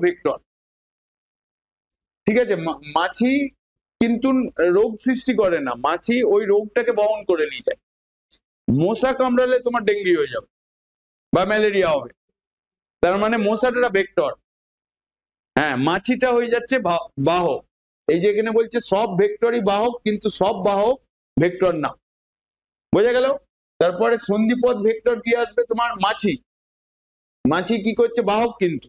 Vector. ঠিক আছে, মাছি কিন্তু রোগ সৃষ্টি করে না, মাছি ওই রোগটাকে বহন করে নিয়ে যায়। মশা কামড়ালে তোমার ডেঙ্গি হয়ে যাবে বা ম্যালেরিয়া হবে, তার মানে মশাটা ভেক্টর। হ্যাঁ, মাছিটা হয়ে যাচ্ছে বাহক। এই যে এখানে বলছে সব ভেক্টরই বাহক, কিন্তু সব বাহক ভেক্টর না, বোঝা গেল? তারপরে সন্ধিপদ ভেক্টর কি আসবে তোমার? মাছি। মাছি কি করছে? বাহক। কিন্তু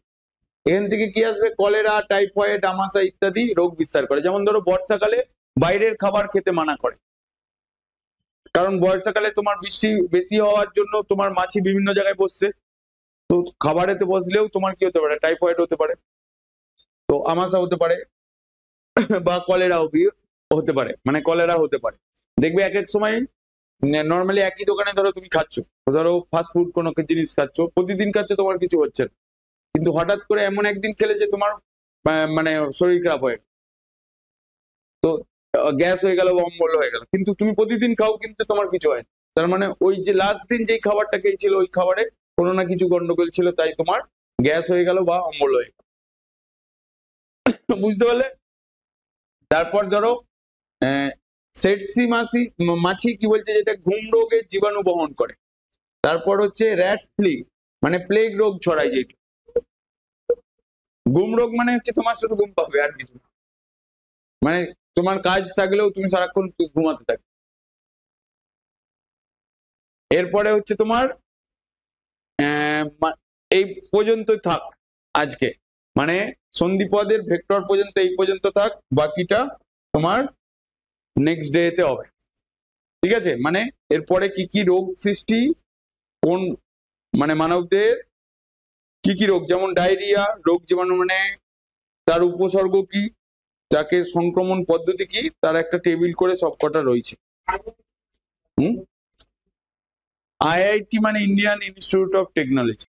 এখান থেকে কি আসবে? কলেরা, টাইফয়েড, আমাশা ইত্যাদি রোগ বিস্তার করে। যেমন ধরো বর্ষাকালে বাইরের খাবার খেতে মানা করে, কারণ বর্ষাকালে তোমার বৃষ্টি বেশি হওয়ার জন্য তোমার মাছি বিভিন্ন জায়গায় বসছে, তো খাবারেতে বসলেও তোমার কি হতে পারে? টাইফয়েড হতে পারে, তো আমাশা হতে পারে, বা কলেরা হতে পারে, মানে কলেরা হতে পারে। দেখবে এক এক সময় নর্মালি একই দোকানে ধরো তুমি খাচ্ছ, ধরো ফাস্ট ফুড কোনো জিনিস খাচ্ছ, প্রতিদিন খাচ্ছ, তোমার কিছু হচ্ছে না, কিন্তু হঠাৎ করে এমন একদিন খেলে যে তোমার মানে শরীর খারাপ হয়ে, তো গ্যাস হয়ে গেল বা অম্বল হয়ে গেল, কিন্তু তুমি প্রতিদিন খাও কিন্তু তোমার কিছু হয় না। তার মানে ওই যে লাস্ট দিন যেই খাবারটা খেয়েছিল ওই খাবারে কোনো না কিছু গন্ডগোল ছিল, তাই তোমার গ্যাস হয়ে গেল বা অম্বল হয়ে গেল। বুঝতে পারলে? তারপর ধরো সেটসি মাছি কি বলছে? যেটা ঘুম রোগের জীবাণু বহন করে। তারপর হচ্ছে র্যাট ফ্লি, মানে প্লেগ রোগ ছড়ায় যেটা। ঘুম রোগ মানে হচ্ছে তোমার শুধু ঘুম পাবে আর কিছু না, মানে তোমার কাজ থাকলেও তুমি সারাক্ষণ ঘুমাতে থাকবে। এরপরে হচ্ছে তোমার এই পর্যন্ত থাক আজকে, মানে সন্ধিপদের ভেক্টর পর্যন্ত এই পর্যন্ত থাক, বাকিটা তোমার নেক্সট ডেতে হবে। ঠিক আছে, মানে এরপরে কি কি রোগ সৃষ্টি, কোন মানে মানবদের কি কি রোগ, যেমন ডায়রিয়া রোগ জীবাণু, মানে তার উপসর্গ কি, যাকে সংক্রমণ পদ্ধতি কি, তার একটা টেবিল করে সবকটা রয়েছে। আইআইটি মানে ইন্ডিয়ান ইনস্টিটিউট অফ টেকনোলজি।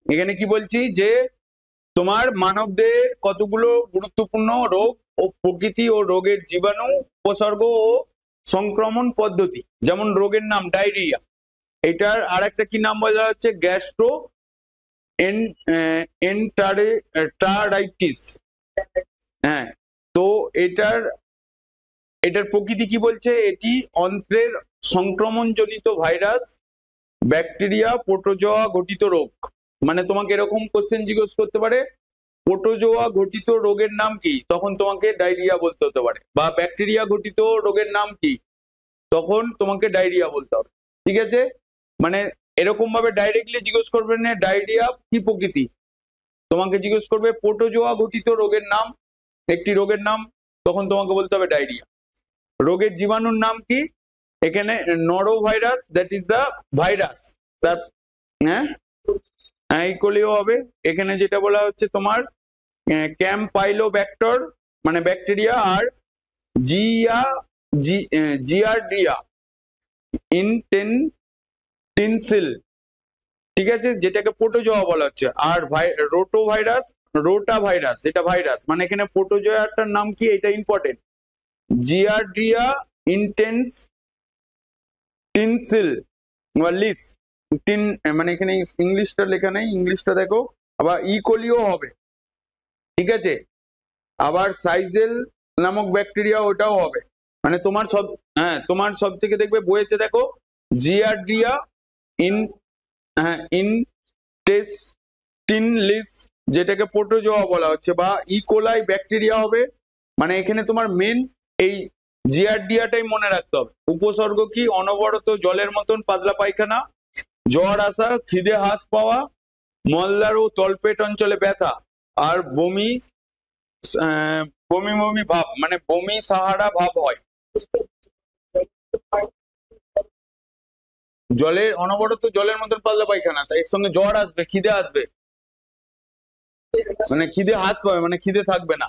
এখানে কি বলছি যে তোমার মানবদের কতগুলো গুরুত্বপূর্ণ রোগ ও প্রকৃতি ও রোগের জীবাণু, উপসর্গ ও সংক্রমণ পদ্ধতি। যেমন রোগের নাম ডায়রিয়া, এটার আর একটা কি নাম বলা হচ্ছে? Gastro enteritis. হ্যাঁ, তো এটার প্রকৃতি কি বলছে? এটি অন্ত্রের সংক্রমণজনিত ভাইরাস, ব্যাকটেরিয়া, প্রোটোজোয়া ঘটিত রোগ। মানে তোমাকে এরকম কোশ্চেন জিজ্ঞেস করতে পারে, প্রোটোজোয়া ঘটিত রোগের নাম কি, তখন তোমাকে ডায়রিয়া বলতে হতে পারে, বা ব্যাকটেরিয়া ঘটিত রোগের নাম কি, তখন তোমাকে ডায়রিয়া বলতে হবে। ঠিক আছে, মানে এরকম ভাবে ডাইরেক্টলি জিজ্ঞেস করবে না ডায়রিয়া কি প্রকৃতি, তোমাকে জিজ্ঞেস করবে প্রোটোজোয়া ঘটিত রোগের নাম, একটি রোগের নাম, তখন তোমাকে বলতে হবে ডায়রিয়া। রোগের জীবাণুর নাম কি? এখানে narrow virus, that is the virus. তার ইকোলিও হবে। এখানে যেটা বলা হচ্ছে তোমার ক্যাম্পাইলোব্যাক্টর মানে ব্যাকটেরিয়া, আর জিয়ার্ডিয়া ইনটেনসিল, ঠিক আছে, যেটাকে প্রোটোজোয়া বলা হচ্ছে। আর রোটা ভাইরাস, এটা ভাইরাস, মানে এখানে প্রোটোজোয়াটার নাম কি, এটা ইম্পর্টেন্ট, জিয়ার্ডিয়া ইনটেনসিল বা লিস টিন, মানে এখানে ইংলিশটা লেখা নেই, ইংলিশটা দেখো। আবার ইকোলিও হবে, ঠিক আছে। আবার সাইজেল নামক ব্যাকটেরিয়া, ওটাও হবে। মানে তোমার সব, হ্যাঁ তোমার সব থেকে দেখবে বইয়েতে দেখো জিয়ার্ডিয়া ইনটেস্টিনলিস, যেটাকে প্রোটোজোয়া বলা হচ্ছে, বা ইকোলাই ব্যাকটেরিয়া হবে। মানে এখানে তোমার মেন এই জিয়ার্ডিয়াটাই মনে রাখতে হবে। উপসর্গ কি? অনবরত জলের মতন পাতলা পায়খানা, জ্বর আসা, খিদে হ্রাস পাওয়া, মলদ্বার ও তলপেট অঞ্চলে ব্যথা, আর বমি বমি ভাব, মানে বমি সাহারা ভাব হয়। জলের অনবরত জলের মতন পাতলা পায়খানা, তাই এর সঙ্গে জ্বর আসবে, খিদে আসবে, মানে খিদে হ্রাস পাবে, মানে খিদে থাকবে না।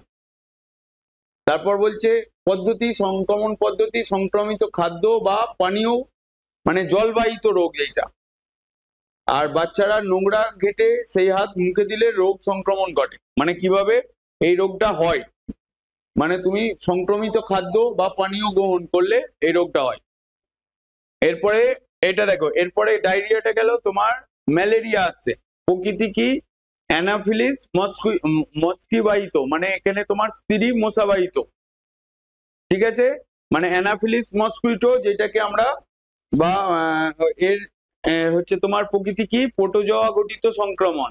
তারপর বলছে পদ্ধতি, সংক্রমণ পদ্ধতি, সংক্রমিত খাদ্য বা পানীয়, মানে জলবাহিত রোগ এইটা। আর বাচ্চারা নোংরা ঘেটে সেই হাত মুখে দিলে রোগ সংক্রমণ ঘটে। মানে কিভাবে এই রোগটা হয়, মানে তুমি সংক্রমিত খাদ্য বা পানীয় গ্রহণ করলে এই রোগটা হয়। এরপরে এটা দেখো, এরপরে ডায়রিয়াটা গেল, তোমার ম্যালেরিয়া আসছে। প্রকৃতি কি? অ্যানাফিলিস মস্কিবাহিত, মানে এখানে তোমার স্ত্রী মশাবাহিত। ঠিক আছে, মানে অ্যানাফিলিস মস্কুইটো যেটাকে আমরা বা এর হচ্ছে তোমার প্রকৃতি কি, প্রোটোজোয়া গঠিত সংক্রমণ।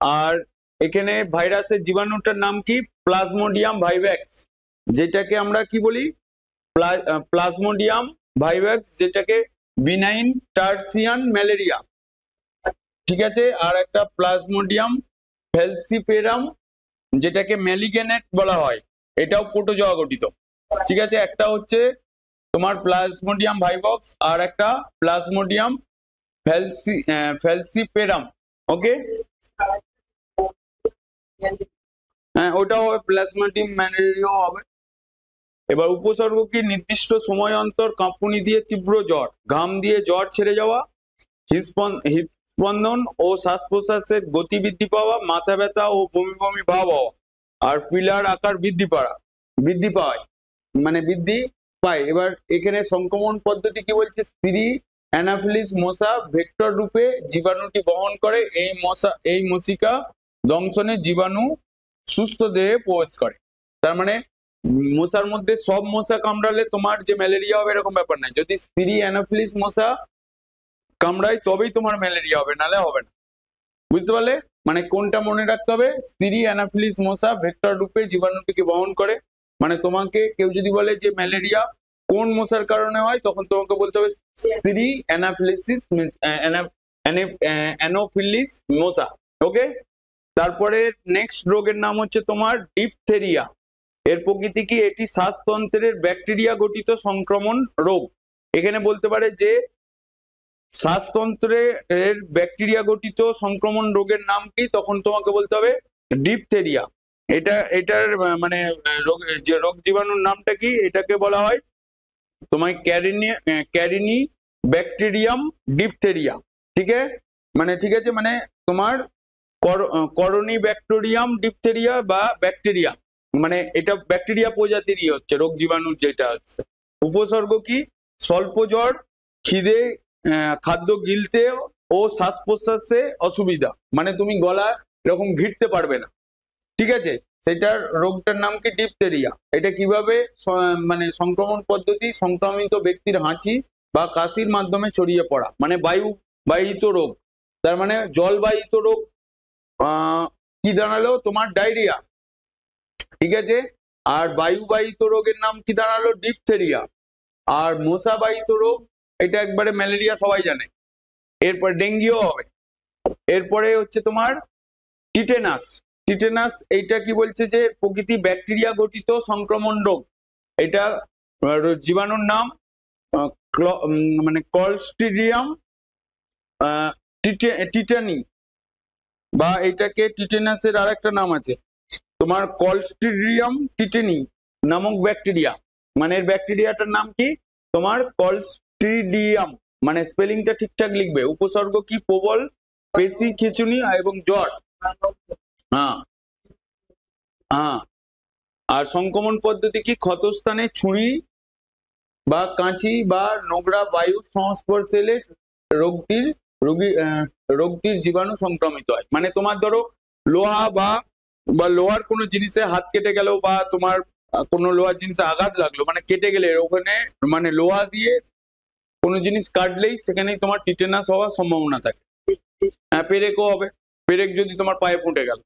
আর এখানে ভাইরাসের জীবাণুটার নাম কি, প্লাজমোডিয়াম ভাইভ্যাক্স, যেটাকে আমরা কি বলি, প্লাজমোডিয়াম ভাইভ্যাক্স, যেটাকে বিনাইন টার্সিয়ান ম্যালেরিয়া। ঠিক আছে, আর একটা প্লাজমোডিয়াম ফেলসিপেরাম, যেটাকে ম্যালিগেনেট বলা হয়, এটাও প্রোটোজোয়া গঠিত। ঠিক আছে, একটা হচ্ছে তোমার প্লাজমোডিয়াম ভাইভক্স আর একটা প্লাজমোডিয়াম ফেলসিপেরাম। ওকে, হ্যাঁ ওটাও হবে, প্লাজমোডিয়াম ম্যালেরিয়া হবে। এবার উপসর্গ কি, নির্দিষ্ট সময় অন্তর কাঁপুনি দিয়ে তীব্র জ্বর, ঘাম দিয়ে জ্বর ছেড়ে যাওয়া, হৃদস্পন্দন ও শ্বাস প্রশ্বাসের গতি বৃদ্ধি পাওয়া, মাথা ব্যথা ও বমি বমি ভাব হওয়া, আর পিলার আকার বৃদ্ধি পায়, মানে বৃদ্ধি পায়। এবার এখানে সংক্রমণ পদ্ধতি কি বলছে, স্ত্রী অ্যানাফিলিস মশা ভেক্টর রূপে জীবাণুটি বহন করে, এই মশিকা দংশনে জীবাণু সুস্থ দেহে প্রবেশ করে। তার মানে মশার মধ্যে সব মশা কামড়ালে তোমার যে ম্যালেরিয়া হবে এরকম ব্যাপার নাই, যদি স্ত্রী অ্যানাফিলিস মশা কামড়ায় তবেই তোমার ম্যালেরিয়া হবে, নালে হবে না। বুঝতে পারলে, মানে কোনটা মনে রাখতে হবে, স্ত্রী অ্যানাফিলিস মশা ভেক্টর রূপে জীবাণুটিকে বহন করে। মানে তোমাকে কেউ যদি বলে যে ম্যালেরিয়া কোন মশার কারণে হয়, তখন তোমাকে বলতে হবে স্ত্রী অ্যানোফিলিস মশা। ওকে, তারপরে নেক্সট রোগের নাম হচ্ছে তোমার ডিপথেরিয়া। এর প্রকৃতি কি, এটি শ্বাসতন্ত্রের ব্যাকটেরিয়া গঠিত সংক্রমণ রোগ। এখানে বলতে পারে যে শ্বাসতন্ত্রের ব্যাকটেরিয়া গঠিত সংক্রমণ রোগের নাম কি, তখন তোমাকে বলতে হবে ডিপথেরিয়া। এটার মানে যে রোগ জীবাণুর নামটা কি, এটাকে বলা হয় তোমার ক্যারিনি ব্যাকটেরিয়াম ডিপথেরিয়া। ঠিক আছে, মানে তোমার করনি ব্যাকটেরিয়াম ডিপথেরিয়া বা ব্যাকটেরিয়া, মানে এটা ব্যাকটেরিয়া প্রজাতিরই হচ্ছে রোগ জীবাণুর যেটা হচ্ছে। উপসর্গ কি, স্বল্প জ্বর, খিদে, খাদ্য গিলতে ও শ্বাস প্রশ্বাসে অসুবিধা, মানে তুমি গলা এরকম ঘিরতে পারবে না। ঠিক আছে, সেটার রোগটার নাম কি, ডিপথেরিয়া। এটা কিভাবে মানে সংক্রমণ পদ্ধতি, সংক্রমিত ব্যক্তির হাঁচি বা কাশির মাধ্যমে ছড়িয়ে পড়া, মানে বায়ুবাহিত রোগ। তার মানে জলবাহিত রোগ কি দাঁড়ালো, তোমার ডায়রিয়া। ঠিক আছে, আর বায়ুবাহিত রোগের নাম কি দাঁড়ালো, ডিপথেরিয়া। আর মশাবাহিত রোগ, এটা একবারে ম্যালেরিয়া সবাই জানে। এরপর ডেঙ্গিও হবে। এরপরে হচ্ছে তোমার টিটেনাস, এইটা কি বলছে যে প্রকৃতি ব্যাকটেরিয়া গঠিত সংক্রমণ রোগ। এটা জীবাণুর নাম মানে ক্লস্ট্রিডিয়াম টিটানি, বা এটাকে টিটেনাসের আর একটা নাম আছে তোমার ক্লস্ট্রিডিয়াম টিটেনি নামক ব্যাকটেরিয়া। মানে এর ব্যাকটেরিয়াটার নাম কি, তোমার ক্লস্ট্রিডিয়াম, মানে স্পেলিংটা ঠিকঠাক লিখবে। উপসর্গ কি, প্রবল পেশি খিঁচুনি এবং জ্বর। হ্যাঁ, আর সংক্রমণ পদ্ধতি কি, ক্ষতস্থানে ছুরি বা কাঁচি বা নোংরা বায়ুর সংস্পর্শে এলে রোগটির জীবাণু সংক্রমিত হয়। মানে তোমার ধরো লোহা বা লোহার কোনো জিনিসে হাত কেটে গেল, বা তোমার কোনো লোহার জিনিসে আঘাত লাগলো, মানে কেটে গেলে ওখানে, মানে লোহা দিয়ে কোনো জিনিস কাটলেই সেখানেই তোমার টিটেনাস হওয়ার সম্ভাবনা থাকে। হ্যাঁ, পেরেকও হবে, পেরেক যদি তোমার পায়ে ফুটে গেল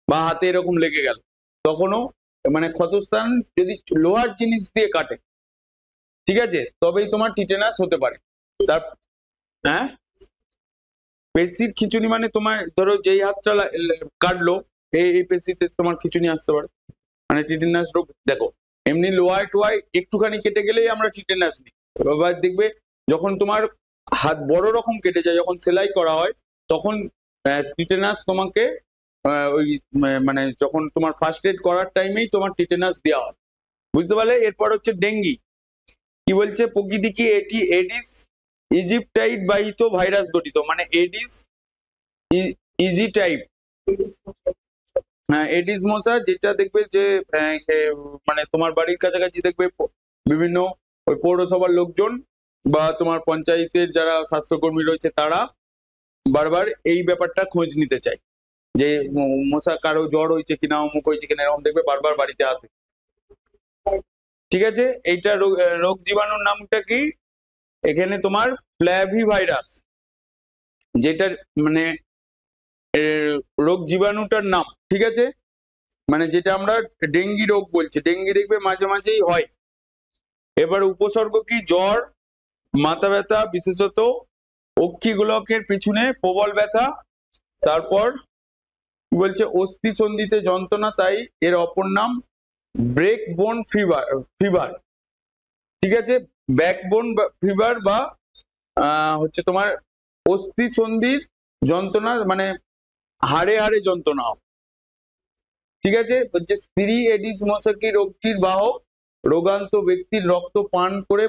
বা হাতে এরকম লেগে গেল, তখনও মানে ক্ষতস্থান যদি লোহার জিনিস দিয়ে কাটে, ঠিক আছে, তবেই তোমার টিটেনাস হতে পারে। তার হ্যাঁ, পেশির খিঁচুনি মানে তোমার ধরো যেই হাতটা কাটলো এই পেশিতে তোমার খিঁচুনি আসতে পারে, মানে টিটেনাস রোগ। দেখো এমনি লোহায় টোয়ায় একটুখানি কেটে গেলেই আমরা টিটেনাস নিই। এবার দেখবে যখন তোমার হাত বড় রকম কেটে যায়, যখন সেলাই করা হয়, তখন টিটেনাস তোমাকে ওই মানে যখন তোমার ফার্স্ট এড করার টাইমেই তোমার টিটেনাস দেওয়া হয়। বুঝতে পারলে। এরপর হচ্ছে ডেঙ্গি। কি বলছে, প্রকৃতি কি, এটি এডিস ইজিপ্টাইট বাহিত ভাইরাস গঠিত, মানে এডিস ইজিটাইপ, হ্যাঁ এডিস মশা, যেটা দেখবে যে মানে তোমার বাড়ির কাছাকাছি দেখবে বিভিন্ন ওই পৌরসভার লোকজন বা তোমার পঞ্চায়েতের যারা স্বাস্থ্যকর্মী রয়েছে তারা বারবার এই ব্যাপারটা খোঁজ নিতে চায়। যে মশা কারো জ্বর হয়েছে কিনা, অমুক হয়েছে কিনা, এরকম দেখবে বারবার বাড়িতে আসে। ঠিক আছে, এইটা রোগ জীবাণুর নামটা কি? এখানে তোমার ফ্ল্যাভি ভাইরাস, যেটা মানে রোগ জীবাণুটার নাম। ঠিক আছে, মানে যেটা আমরা ডেঙ্গি রোগ বলছি, ডেঙ্গি দেখবে মাঝে মাঝেই হয়। এবার উপসর্গ কি? জ্বর, মাথা ব্যথা, বিশেষত অক্ষিগোলকের পিছনে প্রবল ব্যথা। তারপর কি বলছে? অস্থি সন্ধিতে যন্ত্রণা, তাই এর অপর নাম ব্রেক বোন ফিভার। ঠিক আছে, ব্যাকবোন ফিভার বা হচ্ছে তোমার অস্থি সন্ধির যন্ত্রণা, মানে হাড়ে হাড়ে যন্ত্রণা। ঠিক আছে, হচ্ছে স্ত্রী এডিস মশাকি রোগটির বাহক, রোগান্ত ব্যক্তির রক্ত পান করে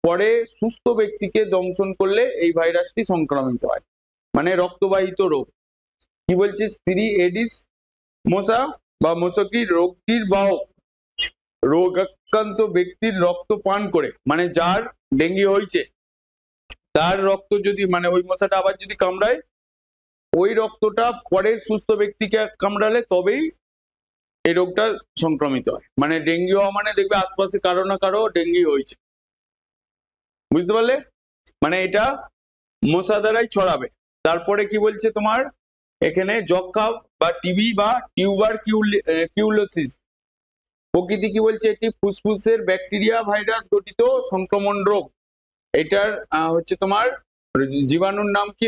পরে সুস্থ ব্যক্তিকে দংশন করলে এই ভাইরাসটি সংক্রমিত হয়, মানে রক্তবাহিত রোগ। কি বলছে? স্ত্রী এডিস মশা বা মশকি রোগটির বাহক, রোগাক্রান্ত ব্যক্তির রক্ত পান করে, মানে যার ডেঙ্গি হয়েছে তার রক্ত যদি, মানে ওই মশাটা আবার যদি কামড়ায়, ওই রক্তটা পরের সুস্থ ব্যক্তিকে কামড়ালে তবেই এই রোগটা সংক্রমিত হয়। মানে ডেঙ্গি হওয়া মানে দেখবে আশপাশে কারো না কারো ডেঙ্গি হয়েছে, বুঝতে পারলে? মানে এটা মশা দ্বারাই ছড়াবে। তারপরে কি বলছে তোমার এখানে? যক্ষা বা টিবি বা টিউবার কিউলোসিস প্রকৃতি কি বলছে? এটি ফুসফুসের ব্যাকটেরিয়া ভাইরাস গঠিত সংক্রমণ রোগ। এটার হচ্ছে তোমার জীবাণুর নাম কি?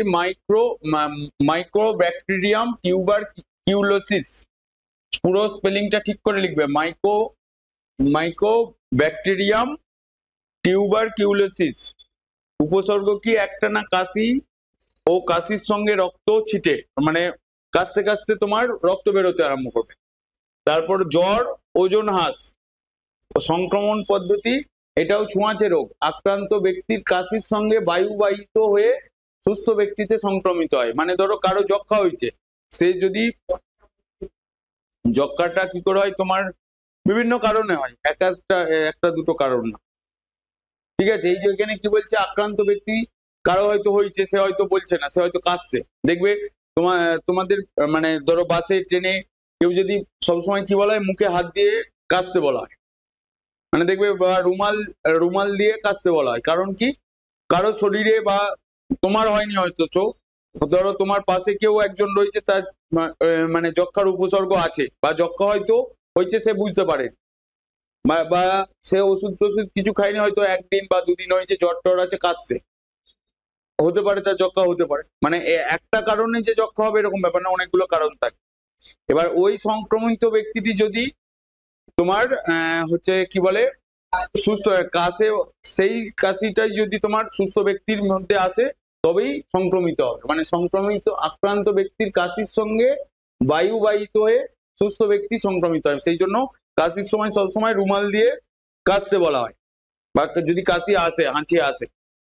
Mycobacterium tuberculosis. পুরো স্পেলিংটা ঠিক করে লিখবে, মাইক্রোব্যাকটেরিয়াম টিউবার কিউলোসিস। উপসর্গ কি? একটানা কাশি ও কাশির সঙ্গে রক্ত ছিটে, মানে কাশতে কাশতে তোমার রক্ত বেরোতে আরম্ভ করবে। তারপর জ্বর, ওজন হ্রাস। সংক্রমণ পদ্ধতি, এটাও ছোঁয়াচে রোগ, আক্রান্ত ব্যক্তির কাশির সঙ্গে বায়ুবাহিত হয়ে সুস্থ ব্যক্তিতে সংক্রমিত হয়। মানে ধরো কারো যক্ষা হয়েছে, সে যদি, যক্ষাটা কি করে হয়? তোমার বিভিন্ন কারণে হয়, একটা দুটো কারণ না। ঠিক আছে, এই যে এখানে কি বলছে? আক্রান্ত ব্যক্তি, কারো হয়তো হয়েছে, সে হয়তো বলছে না, সে হয়তো কাশছে। দেখবে তোমাদের মানে ধরো বাসে ট্রেনে কেউ যদি সবসময় কি বলা হয়? মুখে হাত দিয়ে কাশতে বলা হয়, মানে দেখবে, বা রুমাল দিয়ে কাশতে বলা হয়। কারণ কি? কারো শরীরে, বা তোমার হয়নি হয়তো, ধরো তোমার পাশে কেউ একজন রয়েছে, তার মানে যক্ষার উপসর্গ আছে, বা যক্ষা হয়তো হয়েছে, সে বুঝতে পারে, বা সে ওষুধ টষুধ কিছু খায়নি, হয়তো একদিন বা দুদিন হয়েছে, জ্বর টর আছে, কাশছে, হতে পারে তার যক্ষা হতে পারে। মানে একটা কারণে যে যক্ষা হবে এরকম ব্যাপার না, অনেকগুলো কারণ থাকে। এবার ওই সংক্রমিত ব্যক্তিটি যদি তোমার হচ্ছে কি বলে? সুস্থ কাশে, সেই কাশিটাই যদি তোমার সুস্থ ব্যক্তির মধ্যে আসে তবেই সংক্রমিত হবে। মানে সংক্রমিত আক্রান্ত ব্যক্তির কাশির সঙ্গে বায়ুবাহিত হয়ে সুস্থ ব্যক্তি সংক্রমিত হয়। সেই জন্য কাশির সময় সবসময় রুমাল দিয়ে কাশতে বলা হয়, বা যদি কাশি আসে, হাঁচি আসে।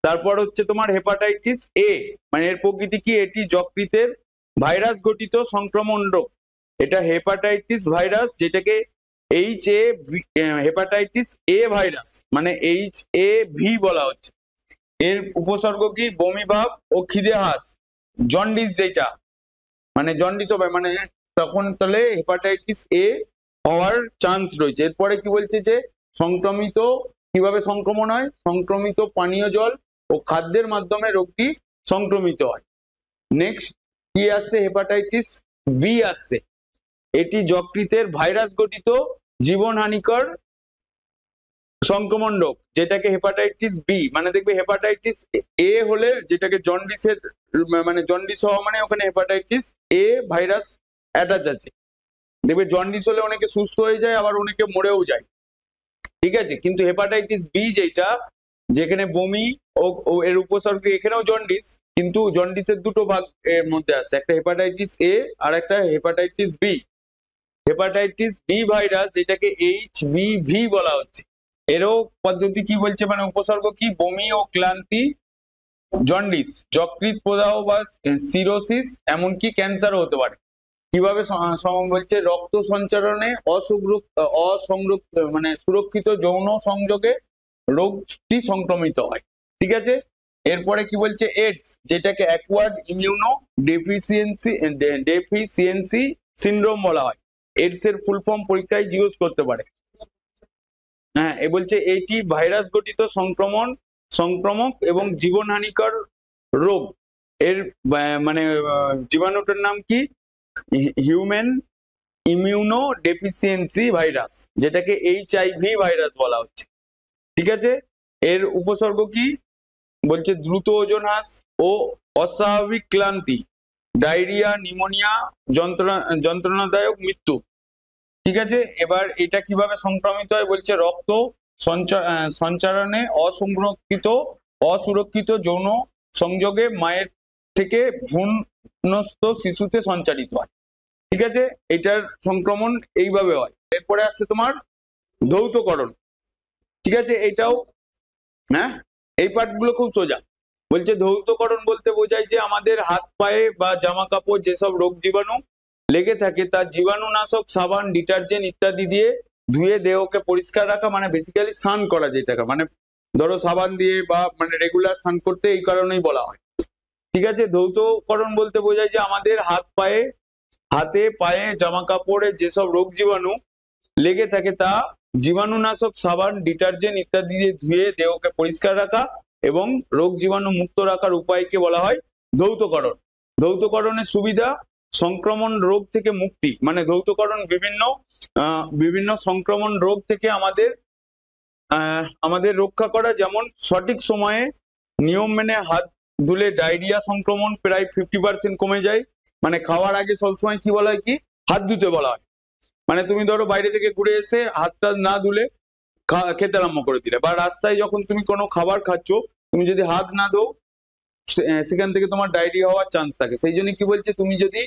তারপর হচ্ছে তোমার হেপাটাইটিস এ, মানে এর প্রকৃতি কি? এটি যকৃতের ভাইরাস গঠিত সংক্রমণ রোগ। এটা হেপাটাইটিস ভাইরাস, যেটাকে হেপাটাইটিস এ ভাইরাস, মানে HAV বলা হচ্ছে। এর উপসর্গ কি? বমি ভাব ও খিদে হ্রাস। জন্ডিস, যেটা মানে জন্ডিস হবে, মানে তখন তাহলে হেপাটাইটিস এ হওয়ার চান্স রয়েছে। এরপরে কি বলছে? যে সংক্রমিত, কিভাবে সংক্রমণ হয়? সংক্রমিত পানীয় জল ও খাদ্যের মাধ্যমে রোগটি সংক্রমিত হয়। নেক্সট কি আসছে? হেপাটাইটিস বি আসছে। এটি যকৃতের ভাইরাস গঠিত জীবনহানিকর সংক্রমণ রোগ, যেটাকে হেপাটাইটিস বি, মানে দেখবে হেপাটাইটিস এ হলে, যেটাকে জন্ডিসের, মানে জন্ডিস হওয়া মানে ওখানে হেপাটাইটিস এ ভাইরাস অ্যাটাচ আছে। দেখবে জন্ডিস হলে অনেকে সুস্থ হয়ে যায়, আবার অনেকে মরেও যায়। ঠিক আছে, কিন্তু হেপাটাইটিস বি যেটা, যেখানে বমি ও এর উপসর্গ, এখানেও জন্ডিস, কিন্তু জন্ডিসের দুটো ভাগ এর মধ্যে আছে, একটা হেপাটাইটিস এ আর একটা hepatitis B. Hepatitis B virus, যেটাকে HBV বলা হচ্ছে, এরও পদ্ধতি কি বলছে? মানে উপসর্গ কি? বমি ও ক্লান্তি, জন্ডিস, যকৃৎ প্রদাহ বা সিরোসিস, এমনকি ক্যান্সারও হতে পারে। কিভাবে বলছে? রক্ত সঞ্চারণে মানে সুরক্ষিত যৌন সংযোগে রোগটি সংক্রমিত হয়। ঠিক আছে, এরপরে কি বলছে এইডস, যেটাকে অ্যাকোয়ার্ড ইমিউনো ডেফিসিয়েন্সি সিনড্রোম বলা হয়। এইডস এর ফুল ফর্ম পরীক্ষায় জিজ্ঞেস করতে পারে। হ্যাঁ, এ বলছে এটি ভাইরাস গঠিত সংক্রমক এবং জীবনহানিকর রোগ। এর মানে জীবাণুটার নাম কি? হিউম্যান ইমিউনো ডেফিসিয়েন্সি ভাইরাস, যেটাকে HIV ভাইরাস বলা হচ্ছে। ঠিক আছে, এর উপসর্গ কি বলছে? দ্রুত ওজন হ্রাস ও অস্বাভাবিক ক্লান্তি, ডায়রিয়া, নিউমোনিয়া, যন্ত্রণাদায়ক মৃত্যু। ঠিক আছে, এবার এটা কিভাবে সংক্রমিত হয় বলছে? রক্ত সঞ্চারণে অসুরক্ষিত যৌন সংযোগে মায়ের থেকে ভ্রূণস্থ শিশুতে সঞ্চারিত হয়। ঠিক আছে, এটার সংক্রমণ এইভাবে হয়। এরপরে আসছে তোমার ধৌতকরণ। ঠিক আছে, এটাও হ্যাঁ, এই পার্টগুলো খুব সোজা। বলছে ধৌতকরণ বলতে বোঝায় যে আমাদের হাত পায়ে বা জামা কাপড় যেসব রোগ জীবাণু লেগে থাকে তার জীবাণুনাশক, সাবান, ডিটারজেন্ট ইত্যাদি দিয়ে ধুয়ে দেহকে পরিষ্কার রাখা, মানে বেসিক্যালি স্নান করা, যেটাকে মানে ধরো সাবান দিয়ে বা মানে রেগুলার স্নান করতে, এই কারণেই বলা হয়। ঠিক আছে, ধৌতকরণ বলতে বোঝায় যে আমাদের হাতে পায়ে জামা কাপড়ে যেসব রোগ জীবাণু লেগে থাকে তা জীবাণুনাশক, সাবান, ডিটারজেন্ট ইত্যাদি দিয়ে ধুয়ে দেহকে পরিষ্কার রাখা এবং রোগ জীবাণু মুক্ত রাখার উপায়কে বলা হয় ধৌতকরণ। ধৌতকরণের সুবিধা: সংক্রমণ রোগ থেকে মুক্তি, মানে ধৌতকরণ বিভিন্ন সংক্রমণ রোগ থেকে আমাদের রক্ষা করা। যেমন সঠিক সময়ে নিয়ম মেনে হাত ধুলে ডায়রিয়া সংক্রমণ প্রায় 50% কমে যায়। মানে খাওয়ার আগে সবসময় কি বলা হয়? কি হাত ধুতে বলা হয়। মানে তুমি ধরো বাইরে থেকে ঘুরে এসে হাতটা না ধুলে খেতে আরম্ভ করে দিলে, বা রাস্তায় যখন তুমি কোনো খাবার খাচ্ছ তুমি যদি হাত না ধো সেখান থেকে তোমার ডায়রিয়া হওয়ার চান্স থাকে। সেই জন্য কি বলছে? তুমি যদি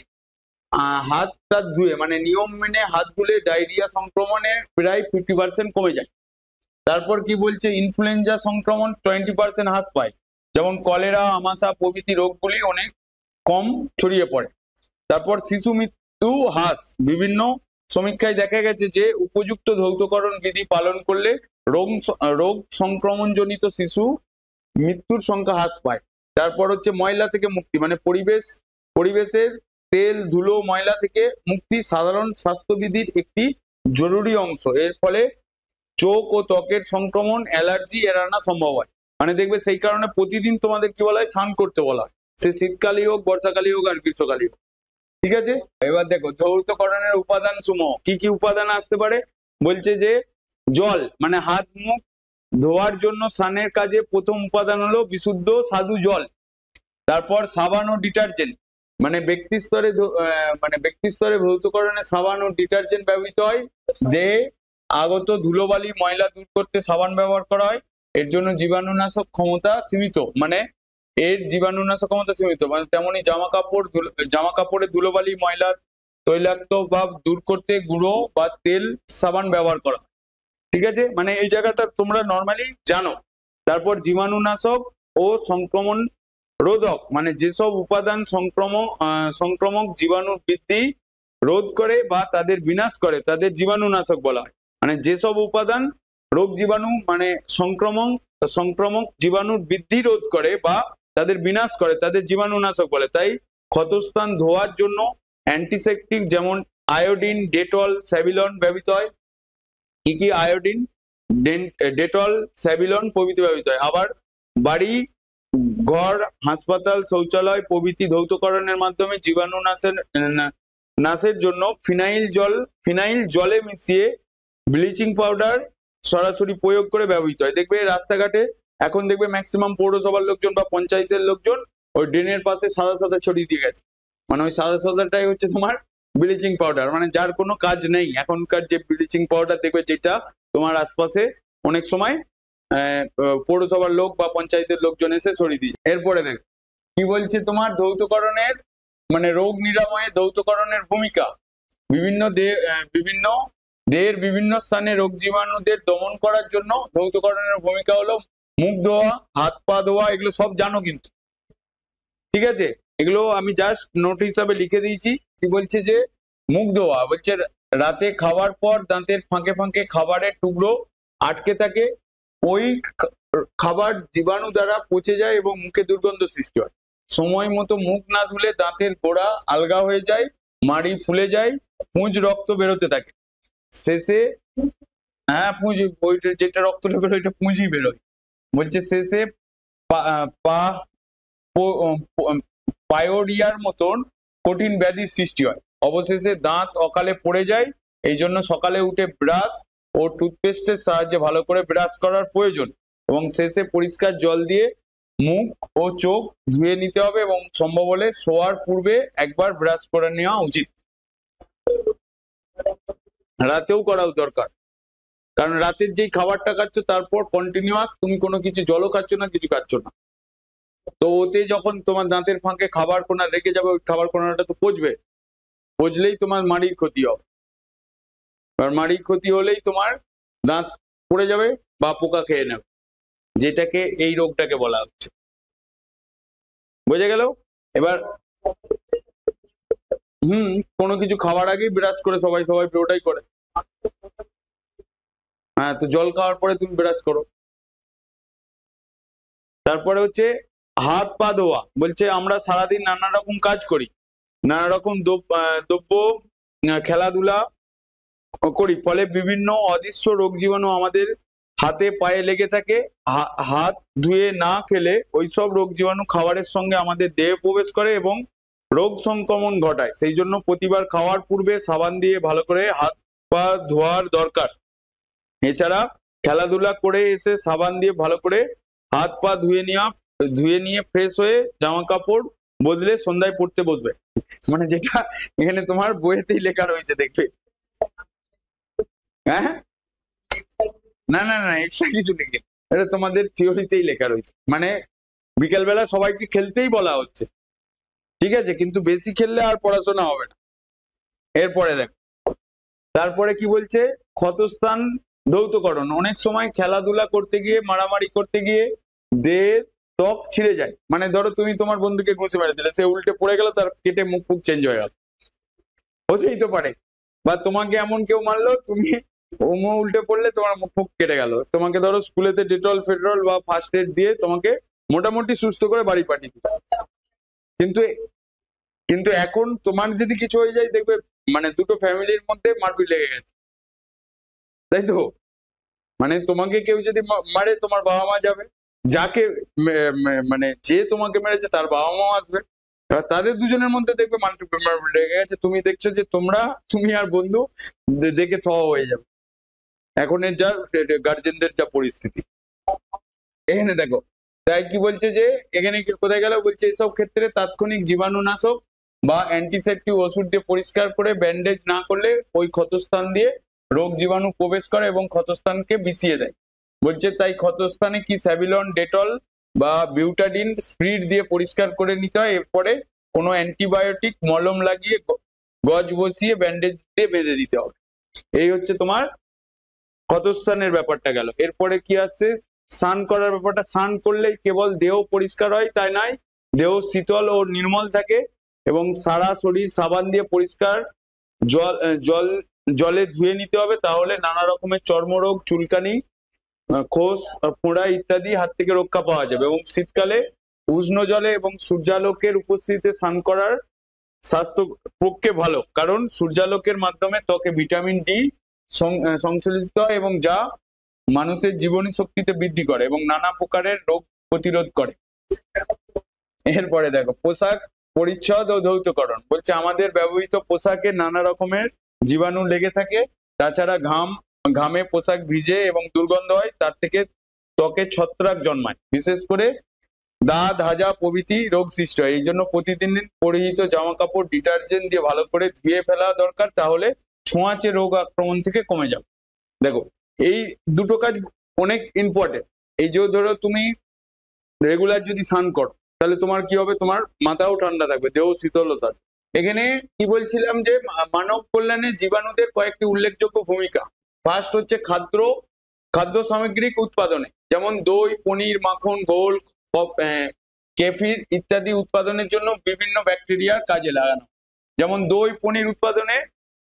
হাতটা ধুয়ে মানে নিয়ম মেনে হাত ধুলে ডায়রিয়া সংক্রমণের প্রায় 50% কমে যায়। তারপর কি বলছে? ইনফ্লুয়েঞ্জা সংক্রমণ 20% হ্রাস পায়। যেমন কলেরা, আমাশা প্রভৃতি রোগগুলি অনেক কম ছড়িয়ে পড়ে। তারপর শিশু মৃত্যু হ্রাস: বিভিন্ন সমীক্ষায় দেখা গেছে যে উপযুক্ত ধৌতকরণ বিধি পালন করলে রোগ সংক্রমণজনিত শিশু মৃত্যুর সংখ্যা হ্রাস পায়। তারপর হচ্ছে ময়লা থেকে মুক্তি, মানে পরিবেশের তেল, ধুলো, ময়লা থেকে মুক্তি সাধারণ স্বাস্থ্যবিধির একটি জরুরি অংশ। এর ফলে চোখ ও ত্বকের সংক্রমণ, অ্যালার্জি এড়ানো সম্ভব হয়। মানে দেখবে সেই কারণে প্রতিদিন তোমাদের কি বলা হয়? স্নান করতে বলা হয়, সে শীতকালই হোক, বর্ষাকালই হোক আর গ্রীষ্মকালই হোক। ঠিক আছে, এবার দেখো ধৌতকরণের উপাদান সমূহ কি কি উপাদান আসতে পারে। বলছে যে জল, মানে হাত মুখ ধোয়ার জন্য স্নানের কাজে প্রথম উপাদান হলো বিশুদ্ধ স্বাদু জল। তারপর সাবান ও ডিটারজেন্ট, মানে ব্যক্তি স্তরে ধৌতকরণে সাবান ও ডিটারজেন্ট ব্যবহৃত হয়। দেহে আগত ধুলোবালি, ময়লা দূর করতে সাবান ব্যবহার করা হয়। এর জন্য জীবাণুনাশক ক্ষমতা সীমিত, মানে মানে তেমনি জামা কাপড়ে ধুলোবালি, ময়লা, তৈলাক্ত ভাব দূর করতে গুঁড়ো বা তেল সাবান ব্যবহার করা। ঠিক আছে, মানে এই জায়গাটা তোমরা নর্মালি জানো। তারপর জীবাণুনাশক ও সংক্রমণ রোধক, মানে যেসব উপাদান সংক্রমক জীবাণু বৃদ্ধি রোধ করে বা তাদের বিনাশ করে তাদের জীবাণুনাশক বলা হয়। মানে যেসব উপাদান রোগ জীবাণু মানে সংক্রমক জীবাণুর বৃদ্ধি রোধ করে বা তাদের বিনাশ করে তাদের জীবাণুনাশক বলে। তাই ক্ষতস্থান ধোয়ার জন্য অ্যান্টিসেপটিক যেমন আয়োডিন, ডেটল, স্যাভিলন ব্যবহৃত হয়। কি কি? আয়োডিন, ডেটল, স্যাভিলন প্রভৃতি ব্যবহৃত হয়। আবার বাড়ি ঘর, হাসপাতাল, শৌচালয় প্রভৃতি ধৌতকরণের মাধ্যমে জীবাণু নাশের জন্য ফিনাইল জলে মিশিয়ে ব্লিচিং পাউডার সরাসরি প্রয়োগ করে ব্যবহৃত হয়। দেখবে রাস্তাঘাটে এখন দেখবে ম্যাক্সিমাম পৌরসভার লোকজন বা পঞ্চায়েতের লোকজন ওই ড্রেনের পাশে সাদা সাদা ছড়িয়ে দিয়ে গেছে, মানে ওই সাদা সাদাটাই হচ্ছে তোমার ব্লিচিং পাউডার, মানে যার কোনো কাজ নেই। এখনকার যে ব্লিচিং পাউডার দেখবে যেটা তোমার আশপাশে অনেক সময় পৌরসভার লোক বা পঞ্চায়েতের লোকজন এসে সরিয়ে দিয়েছে। এরপরে দেখ কি বলছে তোমার ধৌতকরণের মানে রোগ নিরাময়ে ধৌতকরণের ভূমিকা। দেহের বিভিন্ন স্থানে রোগ জীবাণুদের দমন করার জন্য ধৌতকরণের ভূমিকা হলো মুখ ধোয়া, হাত পা ধোয়া, এগুলো সব জানো কিন্তু। ঠিক আছে, এগুলো আমি জাস্ট নোট হিসাবে লিখে দিয়েছি। কি বলছে যে মুখ ধোয়া বলছে রাতে খাওয়ার পর দাঁতের ফাঁকে ফাঁকে খাবারের টুকরো আটকে থাকে, ওই খাবার জীবাণু দ্বারা পচে যায় এবং মুখে দুর্গন্ধ সৃষ্টি হয়। সময় মতো মুখ না ধুলে দাঁতের গোড়া আলগা হয়ে যায়, মাড়ি ফুলে যায়, পুঁজ রক্ত বেরোতে থাকে। শেষে হ্যাঁ পুঁজ, ওইটা যেটা রক্তটা বেরোয় ওইটা পুঁজই বেরোয়। বলছে শেষে পায়োরিয়ার মতন কঠিন ব্যাধির সৃষ্টি হয়। অবশেষে দাঁত অকালে পড়ে যায়। এই জন্য সকালে উঠে ব্রাশ ও টুথপেস্টের সাহায্যে ভালো করে ব্রাশ করার প্রয়োজন এবং শেষে পরিষ্কার জল দিয়ে মুখ ও চোখ ধুয়ে নিতে হবে এবং সম্ভব হলে শোয়ার পূর্বে একবার ব্রাশ করে নেওয়া উচিত। রাতেও করা দরকার, কারণ রাতের যেই খাবারটা খাচ্ছ তারপর কন্টিনিউয়াস তুমি কোনো কিছু জলও খাচ্ছ না, কিছু খাচ্ছ না, তো ওতে যখন তোমার দাঁতের ফাঁকে খাবার কোনা রেখে যাবে, ওই খাবার কোনাটা তো পচবে, পচলেই তোমার মাড়ির ক্ষতি হবে। আর মাড়ির ক্ষতি হলেই তোমার দাঁত পড়ে যাবে বা পোকা খেয়ে নেবে, যেটাকে এই রোগটাকে বলা হচ্ছে। বোঝা গেল? এবার কোনো কিছু খাওয়ার আগেই ব্রাশ করে সবাই ওটাই করে। হ্যাঁ, তো জল খাওয়ার পরে তুমি ব্রাশ করো। তারপরে হচ্ছে হাত পা ধোয়া। বলছে আমরা সারাদিন নানা রকম কাজ করি, নানা রকম দ্রব্য খেলাধুলা করি, ফলে বিভিন্ন অদৃশ্য রোগ জীবাণু আমাদের হাতে পায়ে লেগে থাকে। হাত ধুয়ে না খেলে ওইসব রোগ জীবাণু খাবারের সঙ্গে আমাদের দেহে প্রবেশ করে এবং রোগ সংক্রমণ ঘটায়। সেই জন্য প্রতিবার খাওয়ার পূর্বে সাবান দিয়ে ভালো করে হাত পা ধোয়ার দরকার। এছাড়া খেলাধুলা করে এসে সাবান দিয়ে ভালো করে হাত পা ধুয়ে নিয়ে ফ্রেশ হয়ে জামা কাপড় বদলে সন্ধ্যায় পড়তে বসবে। মানে যেটা এখানে তোমার বইয়েতেই লেখা রয়েছে, দেখবে। হ্যাঁ, না না না, এক্সট্রা কিছু লিখে, এটা তোমাদের থিওরিতেই লেখা রয়েছে। মানে বিকেলবেলা সবাইকে খেলতেই বলা হচ্ছে, ঠিক আছে, কিন্তু বেশি খেললে আর পড়াশোনা হবে না। এরপরে দেখো, তারপরে কি বলছে, ক্ষতস্থান ধৌতকরণ। অনেক সময় খেলাধুলা করতে গিয়ে, মারামারি করতে গিয়ে দেহের ত্বক ছিঁড়ে যায়। মানে ধরো তুমি তোমার বন্ধুকে ঘুষি মেরে দিলে, সে উল্টে পড়ে গেল, তার কেটে মুখ ফুক চেঞ্জ হয়ে গেল, হতেই তো পারে। বা তোমাকে এমন কেউ মারলো, তুমি উল্টে পড়লে তোমার মুখ ফুক কেটে গেল, তোমাকে ধরো স্কুলেতে ডেটল ফেডরল বা ফার্স্ট এড দিয়ে তোমাকে মোটামুটি সুস্থ করে বাড়ি পাঠিয়ে দিল। কিন্তু কিন্তু এখন তোমার যদি কিছু হয়ে যায়, দেখবে মানে দুটো ফ্যামিলির মধ্যে মারপিট লেগে গেছে, তাই তো। মানে তোমাকে কেউ যদি মারে, তোমার বাবা মা যাবে, যাকে মানে যে তোমাকে মেরেছে তার বাবা মা আসবে, এবার তাদের দুজনের মধ্যে দেখবে মারপিট লেগে গেছে। তুমি দেখছো যে তুমি আর বন্ধু দেখে থ হয়ে যাবে। এখন এর যা গার্জেনদের যা পরিস্থিতি, এখানে দেখো। তাই কি বলছে যে এখানে কোথায় গেল, বলছে এসব ক্ষেত্রে তাৎক্ষণিক জীবাণুনাশক বা অ্যান্টিসেপটিক ওষুধ দিয়ে পরিষ্কার করে ব্যান্ডেজ না করলে ওই ক্ষতস্থান দিয়ে রোগ জীবাণু প্রবেশ করে এবং ক্ষতস্থানকে বিষিয়ে দেয়। বলছে তাই ক্ষতস্থানে কি স্যাভিলন, ডেটল বা বিউটাডিন স্প্রিট দিয়ে পরিষ্কার করে নিতে হয়। এরপরে কোনো অ্যান্টিবায়োটিক মলম লাগিয়ে গজ বসিয়ে ব্যান্ডেজ দিয়ে বেঁধে দিতে হবে। এই হচ্ছে তোমার ক্ষতস্থানের ব্যাপারটা গেল। এরপরে কি আসছে, স্নান করার ব্যাপারটা। স্নান করলে কেবল দেহ পরিষ্কার হয় তাই নয়, দেহ শীতল ও নির্মল থাকে এবং সারা শরীর সাবান দিয়ে পরিষ্কার জলে ধুয়ে নিতে হবে। তাহলে নানা রকমের চর্মরোগ, চুলকানি, খোস, ফোঁড়া ইত্যাদি হাত থেকে রক্ষা পাওয়া যাবে। এবং শীতকালে উষ্ণ জলে এবং সূর্যালোকের উপস্থিতিতে স্নান করার স্বাস্থ্য পক্ষে ভালো, কারণ সূর্যালোকের মাধ্যমে ত্বকে ভিটামিন ডি সংশ্লেষিত হয় এবং যা মানুষের জীবনী শক্তিতে বৃদ্ধি করে এবং নানা প্রকারের রোগ প্রতিরোধ করে। এরপরে দেখো, পোশাক পরিচ্ছদ ও ধৌতকরণ। বলছে আমাদের ব্যবহৃত পোশাকে নানা রকমের জীবাণু লেগে থাকে। তাছাড়া ঘামে পোশাক ভিজে এবং দুর্গন্ধ হয়, তার থেকে ত্বকে ছত্রাক জন্মায়, বিশেষ করে দাঁত, হাজা প্রভৃতি রোগ সৃষ্টি হয়। এই জন্য প্রতিদিন পরিহিত জামা কাপড় ডিটারজেন্ট দিয়ে ভালো করে ধুয়ে ফেলা দরকার, তাহলে ছোঁয়াচে রোগ আক্রমণ থেকে কমে যাবে। দেখো, এই দুটো কাজ অনেক ইম্পর্টেন্ট। এই যে ধরো তুমি রেগুলার যদি স্নান করো, তাহলে তোমার কি হবে, তোমার মাথাও ঠান্ডা থাকবে, দেহ শীতলতা। এখানে কি বলছিলাম যে মানব কল্যাণে জীবাণুদের কয়েকটি উল্লেখযোগ্য ভূমিকা। ফার্স্ট হচ্ছে খাদ্য সামগ্রিক উৎপাদনে, যেমন দই, পনির, মাখন, ঘোল, কেফির ইত্যাদি উৎপাদনের জন্য বিভিন্ন ব্যাকটেরিয়ার কাজে লাগানো। যেমন দই, পনির উৎপাদনে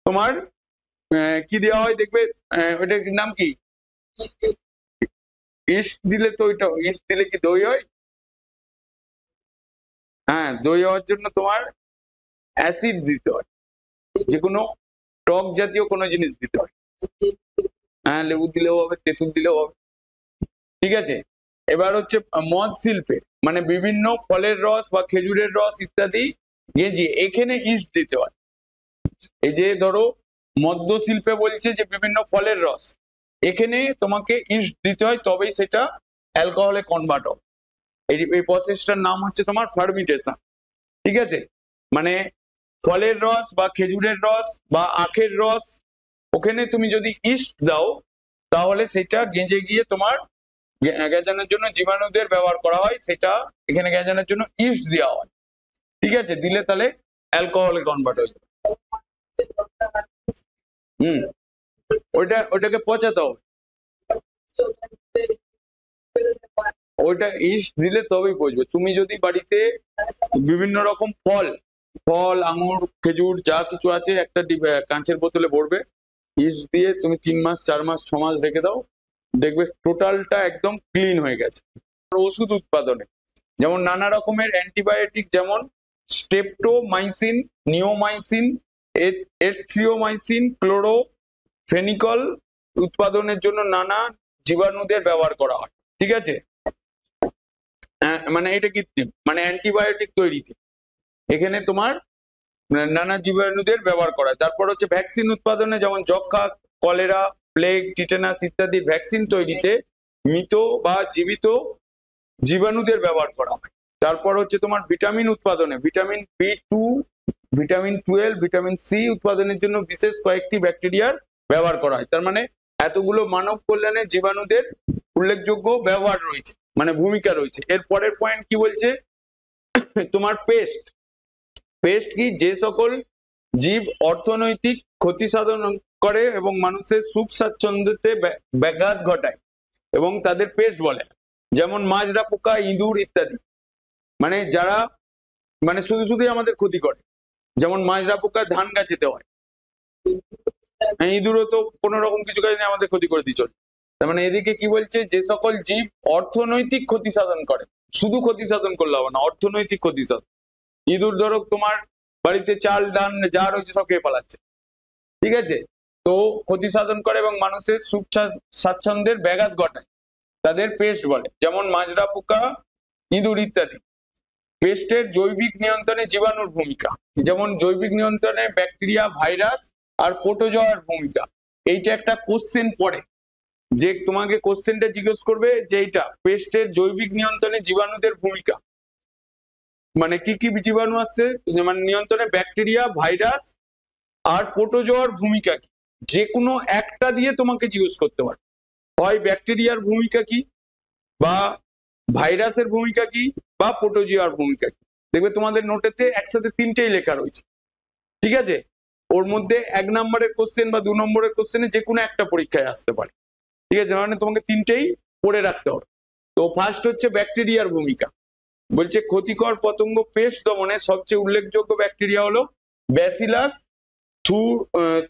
তোমার কি দেওয়া হয়, দেখবে ওইটার নাম কি, ইস্ট দিলে তো ওইটা, ইস্ট দিলে কি দই হয়? হ্যাঁ, দই হওয়ার জন্য তোমার অ্যাসিড দিতে হয়, যে কোনো টক জাতীয় কোনো জিনিস দিতে হয়। হ্যাঁ, লেবু দিলেও হবে, তেঁতুল দিলেও হবে। ঠিক আছে, এবার হচ্ছে মদ শিল্পে, মানে বিভিন্ন ফলের রস বা খেজুরের রস ইত্যাদি গেঁজে এখানে ইস্ট দিতে হয়। এই যে ধরো মদ্য শিল্পে বলছে যে বিভিন্ন ফলের রস, এখানে তোমাকে ইস্ট দিতে হয়, তবেই সেটা অ্যালকোহলে কনভার্ট হবে। এই প্রসেসটার নাম হচ্ছে তোমার ফার্মিটেশন। ঠিক আছে, মানে ফলের রস বা খেজুরের রস বা আখের রস, ওখানে তুমি যদি ইস্ট দাও তাহলে সেটা গেঁজে গিয়ে তোমার গেঁজানোর জন্য জীবাণুদের ব্যবহার করা হয়, সেটা এখানে গেঁজানোর জন্য ইস্ট দেওয়া হয়। ঠিক আছে, দিলে তাহলে অ্যালকোহলে কনভার্ট হয়ে যাবে। ওইটাকে পচাতে হবে, ওইটা ইস্ট দিলে তবেই পচবে। তুমি যদি বাড়িতে বিভিন্ন রকম ফল আঙুর খেজুর যা কিছু আছে একটা কাঁচের বোতলে ভরবে, ইস্ট দিয়ে তুমি 3 মাস 4 মাস 6 মাস রেখে দাও, দেখবে টোটালটা একদম ক্লিন হয়ে গেছে। ওষুধ উৎপাদনে যেমন নানা রকমের অ্যান্টিবায়োটিক, যেমন স্টেপটোমাইসিন, নিওমাইসিন, এথ্রিওমাইসিন, ক্লোরোফেনিকল উৎপাদনের জন্য নানা জীবাণুদের ব্যবহার করা হয়। ঠিক আছে, মানে এটা কৃত্রিম, মানে অ্যান্টিবায়োটিক তৈরিতে এখানে তোমার নানা জীবাণুদের ব্যবহার করা হয়। তারপর হচ্ছে ভ্যাকসিন উৎপাদনে, যেমন যক্ষা, কলেরা, প্লেগ, টিটেনাস ইত্যাদি ভ্যাকসিন তৈরিতে মৃত বা জীবিত জীবাণুদের ব্যবহার করা হয়। তারপর হচ্ছে তোমার ভিটামিন উৎপাদনে vitamin B2, vitamin 12, vitamin C উৎপাদনের জন্য বিশেষ কয়েকটি ব্যাকটেরিয়ার ব্যবহার করা হয়। তার মানে এতগুলো মানব কল্যাণে জীবাণুদের উল্লেখযোগ্য ব্যবহার রয়েছে, মানে ভূমিকা রয়েছে। এর পরের পয়েন্ট কি বলছে, তোমার পেস্ট কি, যে সকল জীব অর্থনৈতিক ক্ষতি সাধন করে এবং মানুষের সুখ স্বাচ্ছন্দ্যতে ব্যাঘাত ঘটায় এবং তাদের পেস্ট বলে, যেমন মাজরা পোকা, ইঁদুর ইত্যাদি। মানে যারা মানে শুধুই আমাদের ক্ষতি করে, যেমন মাজরা পোকা ধান গাছেতে হয়, ইঁদুরও তো কোন রকম কিছু কাজ নেই, আমাদের ক্ষতি করে দিয়ে চলে। তার মানে এদিকে কি বলছে, যে সকল জীব অর্থনৈতিক ক্ষতি সাধন করে, শুধু ক্ষতি সাধন করলে হবে না, অর্থনৈতিক ক্ষতি সাধন। ইঁদুর ধরো তোমার বাড়িতে চাল ডাল যা রয়েছে সব খেয়ে পালাচ্ছে, ঠিক আছে, তো ক্ষতি সাধন করে এবং মানুষের সুখ স্বাচ্ছন্দ্যের ব্যাঘাত ঘটায়, তাদের পেস্ট বলে, যেমন মাজরা পোকা, ইঁদুর ইত্যাদি। পেস্টের জৈবিক নিয়ন্ত্রণে জীবাণুর ভূমিকা, যেমন জৈবিক নিয়ন্ত্রণে ব্যাকটেরিয়া, ভাইরাস আর প্রোটোজোয়ার ভূমিকা। এইটা একটা কোশ্চেন পড়ে, যে তোমাকে কোশ্চেনটা জিজ্ঞেস করবে যে এইটা পেস্টের জৈবিক নিয়ন্ত্রণে জীবাণুদের ভূমিকা, মানে কি কি জীবাণু আছে, মানে নিয়ন্ত্রণে ব্যাকটেরিয়া, ভাইরাস আর প্রোটোজোয়ার ভূমিকা কি, যে কোনো একটা দিয়ে তোমাকে জিজ্ঞেস করতে পারে, হয় ব্যাকটেরিয়ার ভূমিকা কি, বা ভাইরাসের ভূমিকা কি, বা প্রোটোজোয়ার ভূমিকা কি। দেখবে তোমাদের নোটেতে একসাথে তিনটেই লেখা রয়েছে। ঠিক আছে, ওর মধ্যে 1 নম্বরের কোশ্চেন বা 2 নম্বরের কোশ্চেনে যে কোনো একটা পরীক্ষায় আসতে পারে। ঠিক আছে, মানে তোমাকে তিনটেই পড়ে রাখতে হবে। তো ফার্স্ট হচ্ছে ব্যাকটেরিয়ার ভূমিকা, বলছে ক্ষতিকর পতঙ্গ পেস্ট দমনে সবচেয়ে উল্লেখযোগ্য ব্যাকটেরিয়া হলো ব্যাসিলাস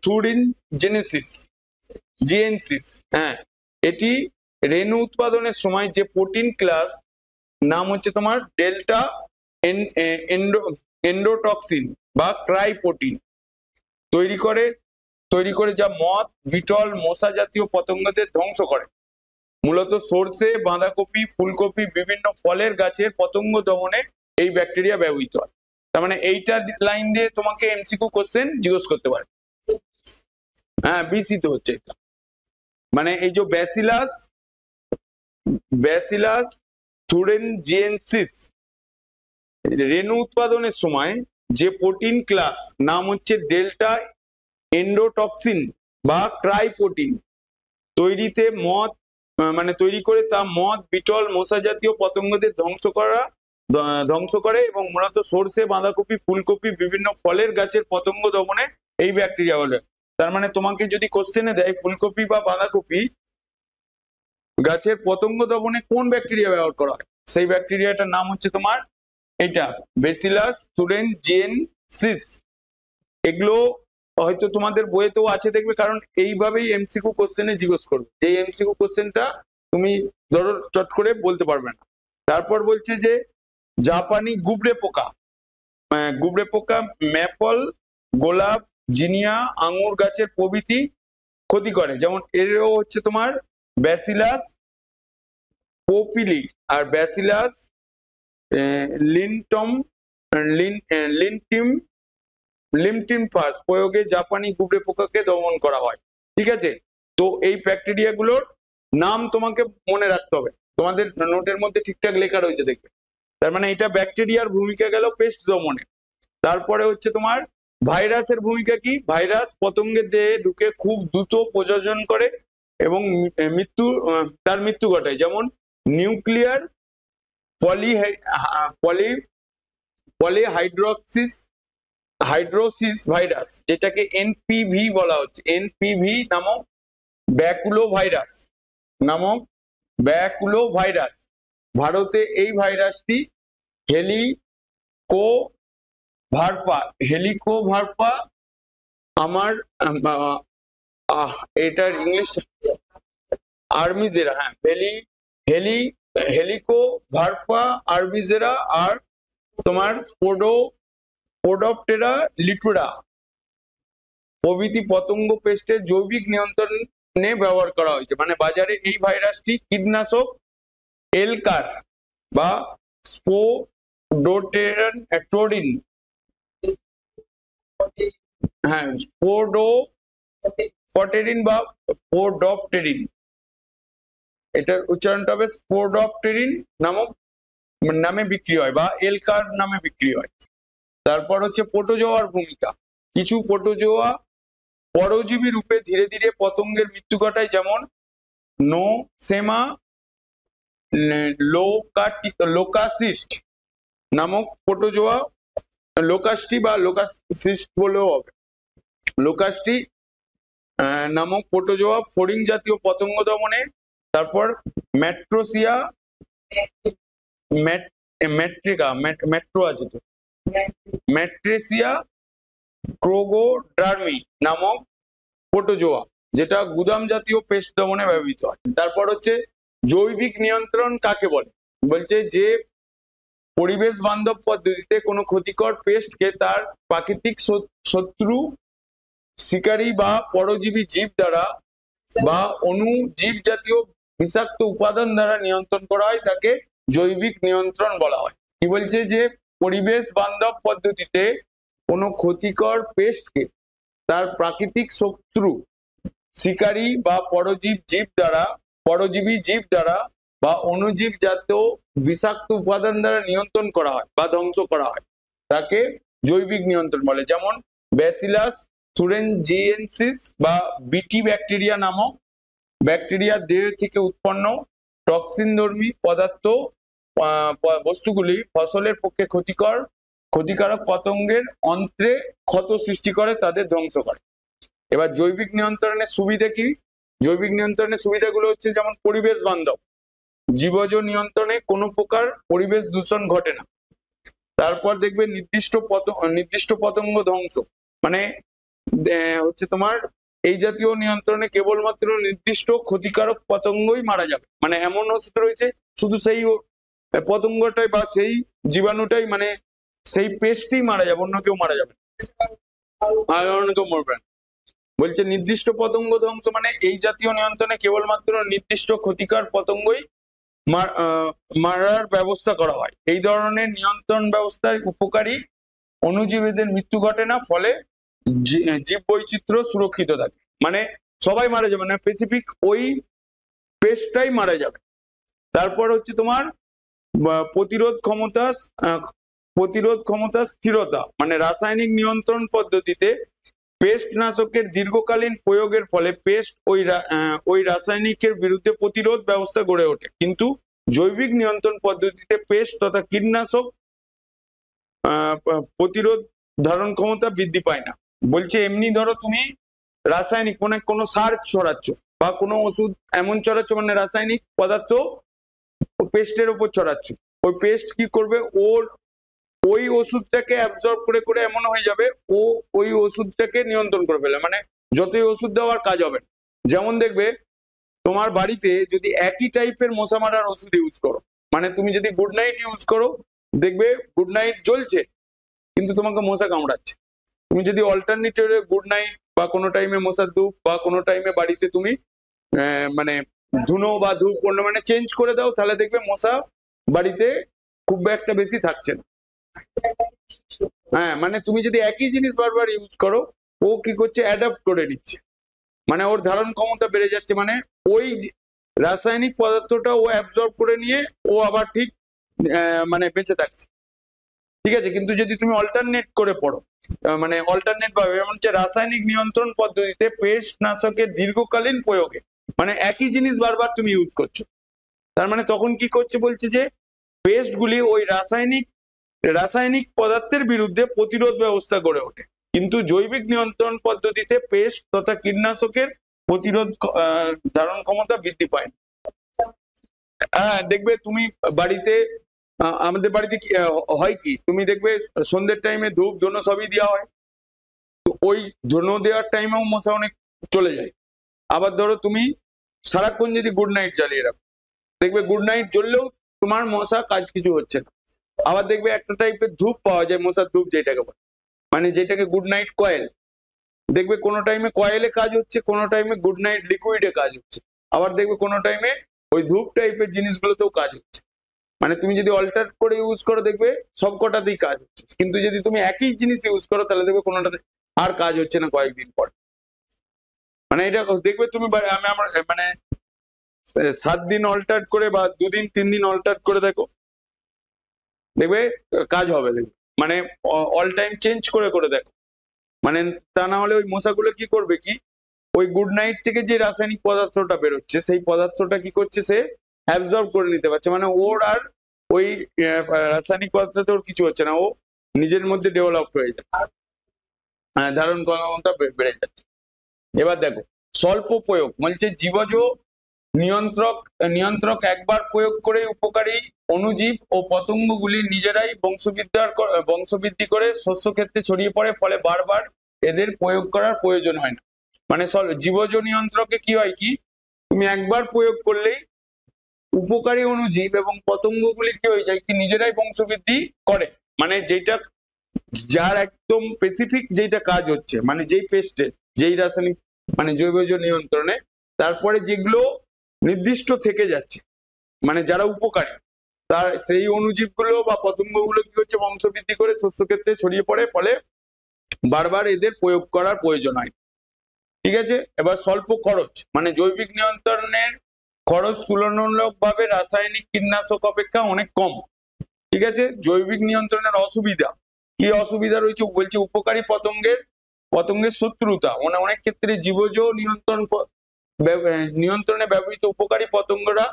থুরিনজেনেসিস, জিএনসিস। হ্যাঁ, এটি রেণু উৎপাদনের সময় যে প্রোটিন ক্লাস নাম হচ্ছে তোমার ডেল্টা এন্ডোটক্সিন বা ক্রাইপ্রোটিন তৈরি করে যা মদ, বিটল, মশা জাতীয় পতঙ্গদের ধ্বংস করে। মূলত সর্ষে, বাঁধাকপি, ফুলকপি, বিভিন্ন ফলের গাছের পতঙ্গ দমনে এই ব্যাকটেরিয়া ব্যবহৃত হয়। তার মানে এইটা লাইন দিয়ে তোমাকে এমসিকিউ কোশ্চেন জিজ্ঞেস করতে পারে। হ্যাঁ, বিসিত হচ্ছে এটা, মানে এই যে ব্যাসিলাস থুরিনজেনেসিস রেণু উৎপাদনের সময় যে প্রোটিন ক্লাস নাম হচ্ছে ডেল্টা এন্ডোটক্সিন বা ক্রাইপ্রোটিন তৈরি করে তা মদ, বিটল, মশা জাতীয় পতঙ্গদের ধ্বংস করে এবং মূলত সর্ষে, বাঁধাকপি, ফুলকপি, বিভিন্ন ফলের গাছের পতঙ্গ দমনে এই ব্যাকটেরিয়া বলে। তার মানে তোমাকে যদি কোশ্চেনে দেয় ফুলকপি বা বাঁধাকপি গাছের পতঙ্গ দমনে কোন ব্যাকটেরিয়া ব্যবহার করা হয়, সেই ব্যাকটেরিয়াটার নাম হচ্ছে তোমার এটা ব্যাসিলাস থুরিনজেনেসিস। এগুলো হয়তো তোমাদের বইয়েতেও আছে দেখবে, কারণ এইভাবেই এমসিকিউ কোশ্চেনে জিজ্ঞেস করবে। যে এমসিকিউ কোশ্চেনটা তুমি ধরো চট করে বলতে পারবে না। তারপর বলছে যে জাপানি গুবরে পোকা, গুবরে পোকা ম্যাপল, গোলাপ, জিনিয়া, আঙুর গাছের প্রভৃতি ক্ষতি করে। যেমন এরও হচ্ছে তোমার ব্যাসিলাস পোপিলি আর ব্যাসিলাস লিনটম লিনটিম লিমটিনফাস প্রয়োগে জাপানি গুবরে পোকাকে দমন করা হয়। ঠিক আছে, তো এই ব্যাকটেরিয়াগুলোর নাম তোমাকে মনে রাখতে হবে, তোমাদের নোটের মধ্যে ঠিকঠাক লেখা রয়েছে দেখবে। তার মানে এটা ব্যাকটেরিয়ার ভূমিকা গেল পেস্ট দমনে। তারপরে হচ্ছে তোমার ভাইরাসের ভূমিকা কি? ভাইরাস পতঙ্গের দেহে ঢুকে খুব দ্রুত প্রজনন করে এবং তার মৃত্যু ঘটায়। যেমন নিউক্লিয়ার হাইড্রোসিস ভাইরাস, যেটাকে এনপিভি বলা হচ্ছে, এনপিভি নামক ব্যাকুলো ভাইরাস। ভারতে এই ভাইরাসটি হেলিকোভার্পা আমার এটার ইংলিশ আর্মিজেরা, হ্যাঁ হেলিকোভার্পা আর্মিজেরা আর তোমার স্পোডোপ্টেরা লিটুরা প্রভৃতি পতঙ্গ পেস্টের জৈবিক নিয়ন্ত্রণে ব্যবহার করা হয়েছে। মানে বাজারে এই ভাইরাসটি কীটনাশক এলকার বা স্পোডোটেরিন, হ্যাঁ স্পোডোফটেরিন বা স্পোডোফটেরিন, এটার উচ্চারণটা হবে স্পোডোফটেরিন নামে বিক্রি হয় বা এলকার নামে বিক্রি হয়। তারপর হচ্ছে প্রোটোজোয়ার ভূমিকা। কিছু প্রোটোজোয়া পরজীবী রূপে ধীরে ধীরে পতঙ্গের মৃত্যু ঘটায়, যেমন নোসেমা লোকাসিস্ট নামক প্রোটোজোয়া, লোকাস্টি বা লোকাসিস্ট বলেও হবে, লোকাস্টি নামক প্রোটোজোয়া ফড়িং জাতীয় পতঙ্গ দমনে। তারপর ম্যাট্রোসিয়া ম্যাট্রেসিয়া ট্রোগোডার্মি নামক প্রোটোজোয়া, যেটা গুদাম জাতীয় পেস্ট দমনে ব্যবহৃত হয়। তারপর হচ্ছে জৈবিক নিয়ন্ত্রণ কাকে বলে? বলছে যে পরিবেশ বান্ধব পদ্ধতিতে কোনো ক্ষতিকর পেস্টকে তার প্রাকৃতিক শত্রু শিকারী বা পরজীবী জীব দ্বারা বা অণুজীব জাতীয় বিষাক্ত উপাদান দ্বারা নিয়ন্ত্রণ করা হয়, তাকে জৈবিক নিয়ন্ত্রণ বলা হয়। কি বলছে? যে পরিবেশ বান্ধব পদ্ধতিতে কোনো ক্ষতিকর পেস্টকে তার প্রাকৃতিক শত্রু শিকারী বা পরজীবী জীব দ্বারা বা অণুজীব জাতীয় বিষাক্ত উপাদান দ্বারা নিয়ন্ত্রণ করা হয় বা ধ্বংস করা হয়, তাকে জৈবিক নিয়ন্ত্রণ বলে। যেমন ব্যাসিলাস থুরেনজিয়েন্সিস বা বিটি ব্যাকটেরিয়া নামক ব্যাকটেরিয়ার দেহ থেকে উৎপন্ন টক্সিনধর্মী বস্তুগুলি ফসলের পক্ষে ক্ষতিকারক পতঙ্গের অন্ত্রে ক্ষত সৃষ্টি করে, তাদের ধ্বংস করে। এবার জৈবিক নিয়ন্ত্রণের সুবিধা কি? জৈবিক নিয়ন্ত্রণের সুবিধাগুলো হচ্ছে যেমন পরিবেশ বান্ধব, জীবজ নিয়ন্ত্রণে কোনো প্রকার পরিবেশ দূষণ ঘটে না। তারপর দেখবে নির্দিষ্ট পতঙ্গ ধ্বংস, মানে হচ্ছে তোমার এই জাতীয় নিয়ন্ত্রণে কেবলমাত্র নির্দিষ্ট ক্ষতিকারক পতঙ্গই মারা যাবে। মানে এমন ওষুধ রয়েছে শুধু সেই পতঙ্গটাই বা সেই জীবাণুটাই, মানে সেই পেস্টই মারা যাবে, অন্য কেউ মারা যাবে, আর অন্য কেউ মরবে না। বলছে নির্দিষ্ট পতঙ্গ ধ্বংস মানে এই জাতীয় নিয়ন্ত্রণে কেবলমাত্র নির্দিষ্ট ক্ষতিকর পতঙ্গই মারার ব্যবস্থা করা হয়। এই ধরনের নিয়ন্ত্রণ ব্যবস্থায় উপকারী অণুজীবীদের মৃত্যু ঘটে না, ফলে জীব বৈচিত্র্য সুরক্ষিত থাকে। মানে সবাই মারা যাবে না, স্পেসিফিক ওই পেস্টটাই মারা যাবে। তারপর হচ্ছে তোমার প্রতিরোধ ক্ষমতা স্থিরতা, মানে রাসায়নিক নিয়ন্ত্রণ পদ্ধতিতে পেস্ট নাশকের দীর্ঘকালীন প্রয়োগের ফলে পেস্ট ওই রাসায়নিকের বিরুদ্ধে প্রতিরোধ ব্যবস্থা গড়ে ওঠে, কিন্তু জৈবিক নিয়ন্ত্রণ পদ্ধতিতে পেস্ট তথা কীটনাশক প্রতিরোধ ধারণ ক্ষমতা বৃদ্ধি পায় না। বলছে এমনি ধরো তুমি রাসায়নিক মানে কোনো সার ছড়াচ্ছ বা কোনো ওষুধ এমন ছড়াচ্ছ, মানে রাসায়নিক পদার্থ পেস্টের উপর ছড়াচ্ছ, ওই পেস্ট কি করবে? ওই ওষুধটাকে অ্যাবজর্ব করে করে এমন হয়ে যাবে ওই ওষুধটাকে নিয়ন্ত্রণ করে ফেলে, মানে যতই ওষুধ দেওয়ার কাজ হবে। যেমন দেখবে তোমার বাড়িতে যদি একই টাইপের মশা মারার ওষুধ ইউজ করো, মানে তুমি যদি গুড নাইট ইউজ করো, দেখবে গুড নাইট জ্বলছে কিন্তু তোমাকে মশা কামড়াচ্ছে। তুমি যদি অল্টারনেটিভে গুড নাইট বা কোনো টাইমে মশার ধূপ বা কোনো টাইমে বাড়িতে তুমি মানে ধুনো বা ধূপ অন্য মানে চেঞ্জ করে দাও, তাহলে দেখবে মশা বাড়িতে খুব একটা বেশি থাকছে না। হ্যাঁ, মানে তুমি যদি একই জিনিস বারবার ইউজ করো, ও কি করছে, অ্যাডাপ্ট করে নিচ্ছে, মানে ওর ধারণ ক্ষমতা বেড়ে যাচ্ছে, মানে ওই রাসায়নিক পদার্থটা ও অ্যাবজর্ব করে নিয়ে ও আবার ঠিক মানে বেঁচে থাকছে। ঠিক আছে, কিন্তু যদি তুমি অল্টারনেট করে পড়ো, মানে অল্টারনেট ভাবে, যেমন হচ্ছে রাসায়নিক নিয়ন্ত্রণ পদ্ধতিতে পেস্ট নাশকের দীর্ঘকালীন প্রয়োগে, মানে একই জিনিস বারবার তুমি ইউজ করছো, তার মানে তখন কি করছে বলছে যে পেস্ট গুলি ওই রাসায়নিক পদার্থের বিরুদ্ধে প্রতিরোধ ব্যবস্থা গড়ে ওঠে, কিন্তু জৈবিক নিয়ন্ত্রণ পদ্ধতিতে পেস্ট তথা কীটনাশকের প্রতিরোধ ধারণ ক্ষমতা বৃদ্ধি পায়। হ্যাঁ, দেখবে তুমি বাড়িতে, আমাদের বাড়িতে হয় কি, তুমি দেখবে সন্ধ্যের টাইমে ধূপ ধুনো সবই দেওয়া হয়, তো ওই ধুনো দেওয়ার টাইমেও মশা অনেক চলে যায়। আবার ধরো তুমি সারাক্ষণ যদি গুড নাইট জ্বালিয়ে রাখো, দেখবে গুড নাইট জ্বললেও তোমার মশা কাজ কিছু হচ্ছে না। আবার দেখবে একটা টাইপের ধূপ পাওয়া যায়, মশার ধূপ যেটাকে বলে, মানে যেটাকে গুড নাইট কয়েল, দেখবে কোনো টাইমে কয়েলে কাজ হচ্ছে, কোনো টাইমে গুড নাইট লিকুইডে কাজ হচ্ছে, আবার দেখবে কোনো টাইমে ওই ধূপ টাইপের জিনিসগুলোতেও কাজ হচ্ছে। মানে তুমি যদি অল্টার করে ইউজ করো, দেখবে সব কটাতেই কাজ হচ্ছে, কিন্তু যদি তুমি একই জিনিস ইউজ করো, তাহলে দেখবে কোনোটাতে আর কাজ হচ্ছে না কয়েকদিন পরে। মানে এটা দেখবে তুমি, আমি আমার মানে 7 দিন অল্টার করে বা 2 দিন 3 দিন অল্টার করে দেখো, দেখবে কাজ হবে। দেখবে মানে অল টাইম চেঞ্জ করে করে দেখো, মানে তা না হলে ওই মশাগুলো কি করবে, কি ওই গুড নাইট থেকে যে রাসায়নিক পদার্থটা বেরোচ্ছে, সেই পদার্থটা কি করছে, সে অ্যাবজর্ব করে নিতে পারছে, মানে ওর আর ওই রাসায়নিক পদার্থতে ওর কিছু হচ্ছে না, ও নিজের মধ্যে ডেভেলপ হয়ে যাচ্ছে, ধারণ ক্ষমতা বেড়ে যাচ্ছে। এবার দেখো স্বল্প প্রয়োগ, বলছে জীবজ নিয়ন্ত্রক একবার প্রয়োগ করে উপকারী অণুজীব ও পতঙ্গগুলি নিজেরাই বংশবৃদ্ধি করে শস্য ক্ষেত্রে ছড়িয়ে পড়ে, ফলে বারবার এদের প্রয়োগ করার প্রয়োজন হয় না। মানে জীবজ নিয়ন্ত্রকে কি হয়, কি তুমি একবার প্রয়োগ করলেই উপকারী অণুজীব এবং পতঙ্গগুলি কি হয়ে যায়, কি নিজেরাই বংশবৃদ্ধি করে, মানে যেটা যার একদম স্পেসিফিক যেটা কাজ হচ্ছে, মানে যেই পেস্টের যেই রাসায়নিক মানে জৈবজ নিয়ন্ত্রণে, তারপরে যেগুলো নির্দিষ্ট থেকে যাচ্ছে, মানে যারা উপকারী, তার সেই অণুজীবগুলো বা পতঙ্গগুলো কি হচ্ছে, বংশবৃদ্ধি করে শস্য ক্ষেত্রে ছড়িয়ে পড়ে, ফলে বারবার এদের প্রয়োগ করার প্রয়োজন হয়। ঠিক আছে, এবার স্বল্প খরচ, মানে জৈবিক নিয়ন্ত্রণের খরচ তুলনামূলকভাবে রাসায়নিক কীটনাশক অপেক্ষা অনেক কম। ঠিক আছে, জৈবিক নিয়ন্ত্রণের অসুবিধা, কি অসুবিধা রয়েছে বলছে, উপকারী পতঙ্গের শত্রুতা, মানে অনেক ক্ষেত্রে জীবজ নিয়ন্ত্রণে ব্যবহৃত উপকারী পতঙ্গরা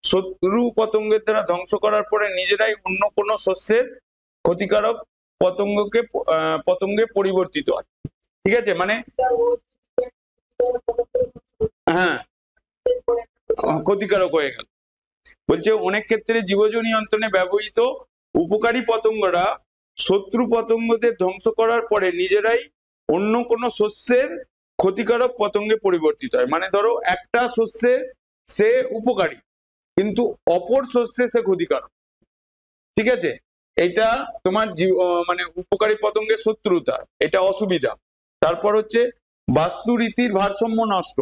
শত্রু পতঙ্গের দ্বারা ধ্বংস করার পরে নিজেরাই অন্য কোনো শস্যের ক্ষতিকারক পতঙ্গে পরিবর্তিত হয়। ঠিক আছে, মানে হ্যাঁ ক্ষতিকারক হয়ে গেল। বলছে অনেক ক্ষেত্রে জীবজ নিয়ন্ত্রণে ব্যবহৃত উপকারী পতঙ্গরা শত্রু পতঙ্গদের ধ্বংস করার পরে নিজেরাই অন্য কোনো শস্যের ক্ষতিকারক পতঙ্গে পরিবর্তিত হয়। মানে ধরো একটা শস্যে সে উপকারী, কিন্তু অপর শস্যে সে ক্ষতিকারক। ঠিক আছে, এটা তোমার মানে উপকারী পতঙ্গের শত্রুতা, এটা অসুবিধা। তারপর হচ্ছে বাস্তুরীতির ভারসাম্য নষ্ট,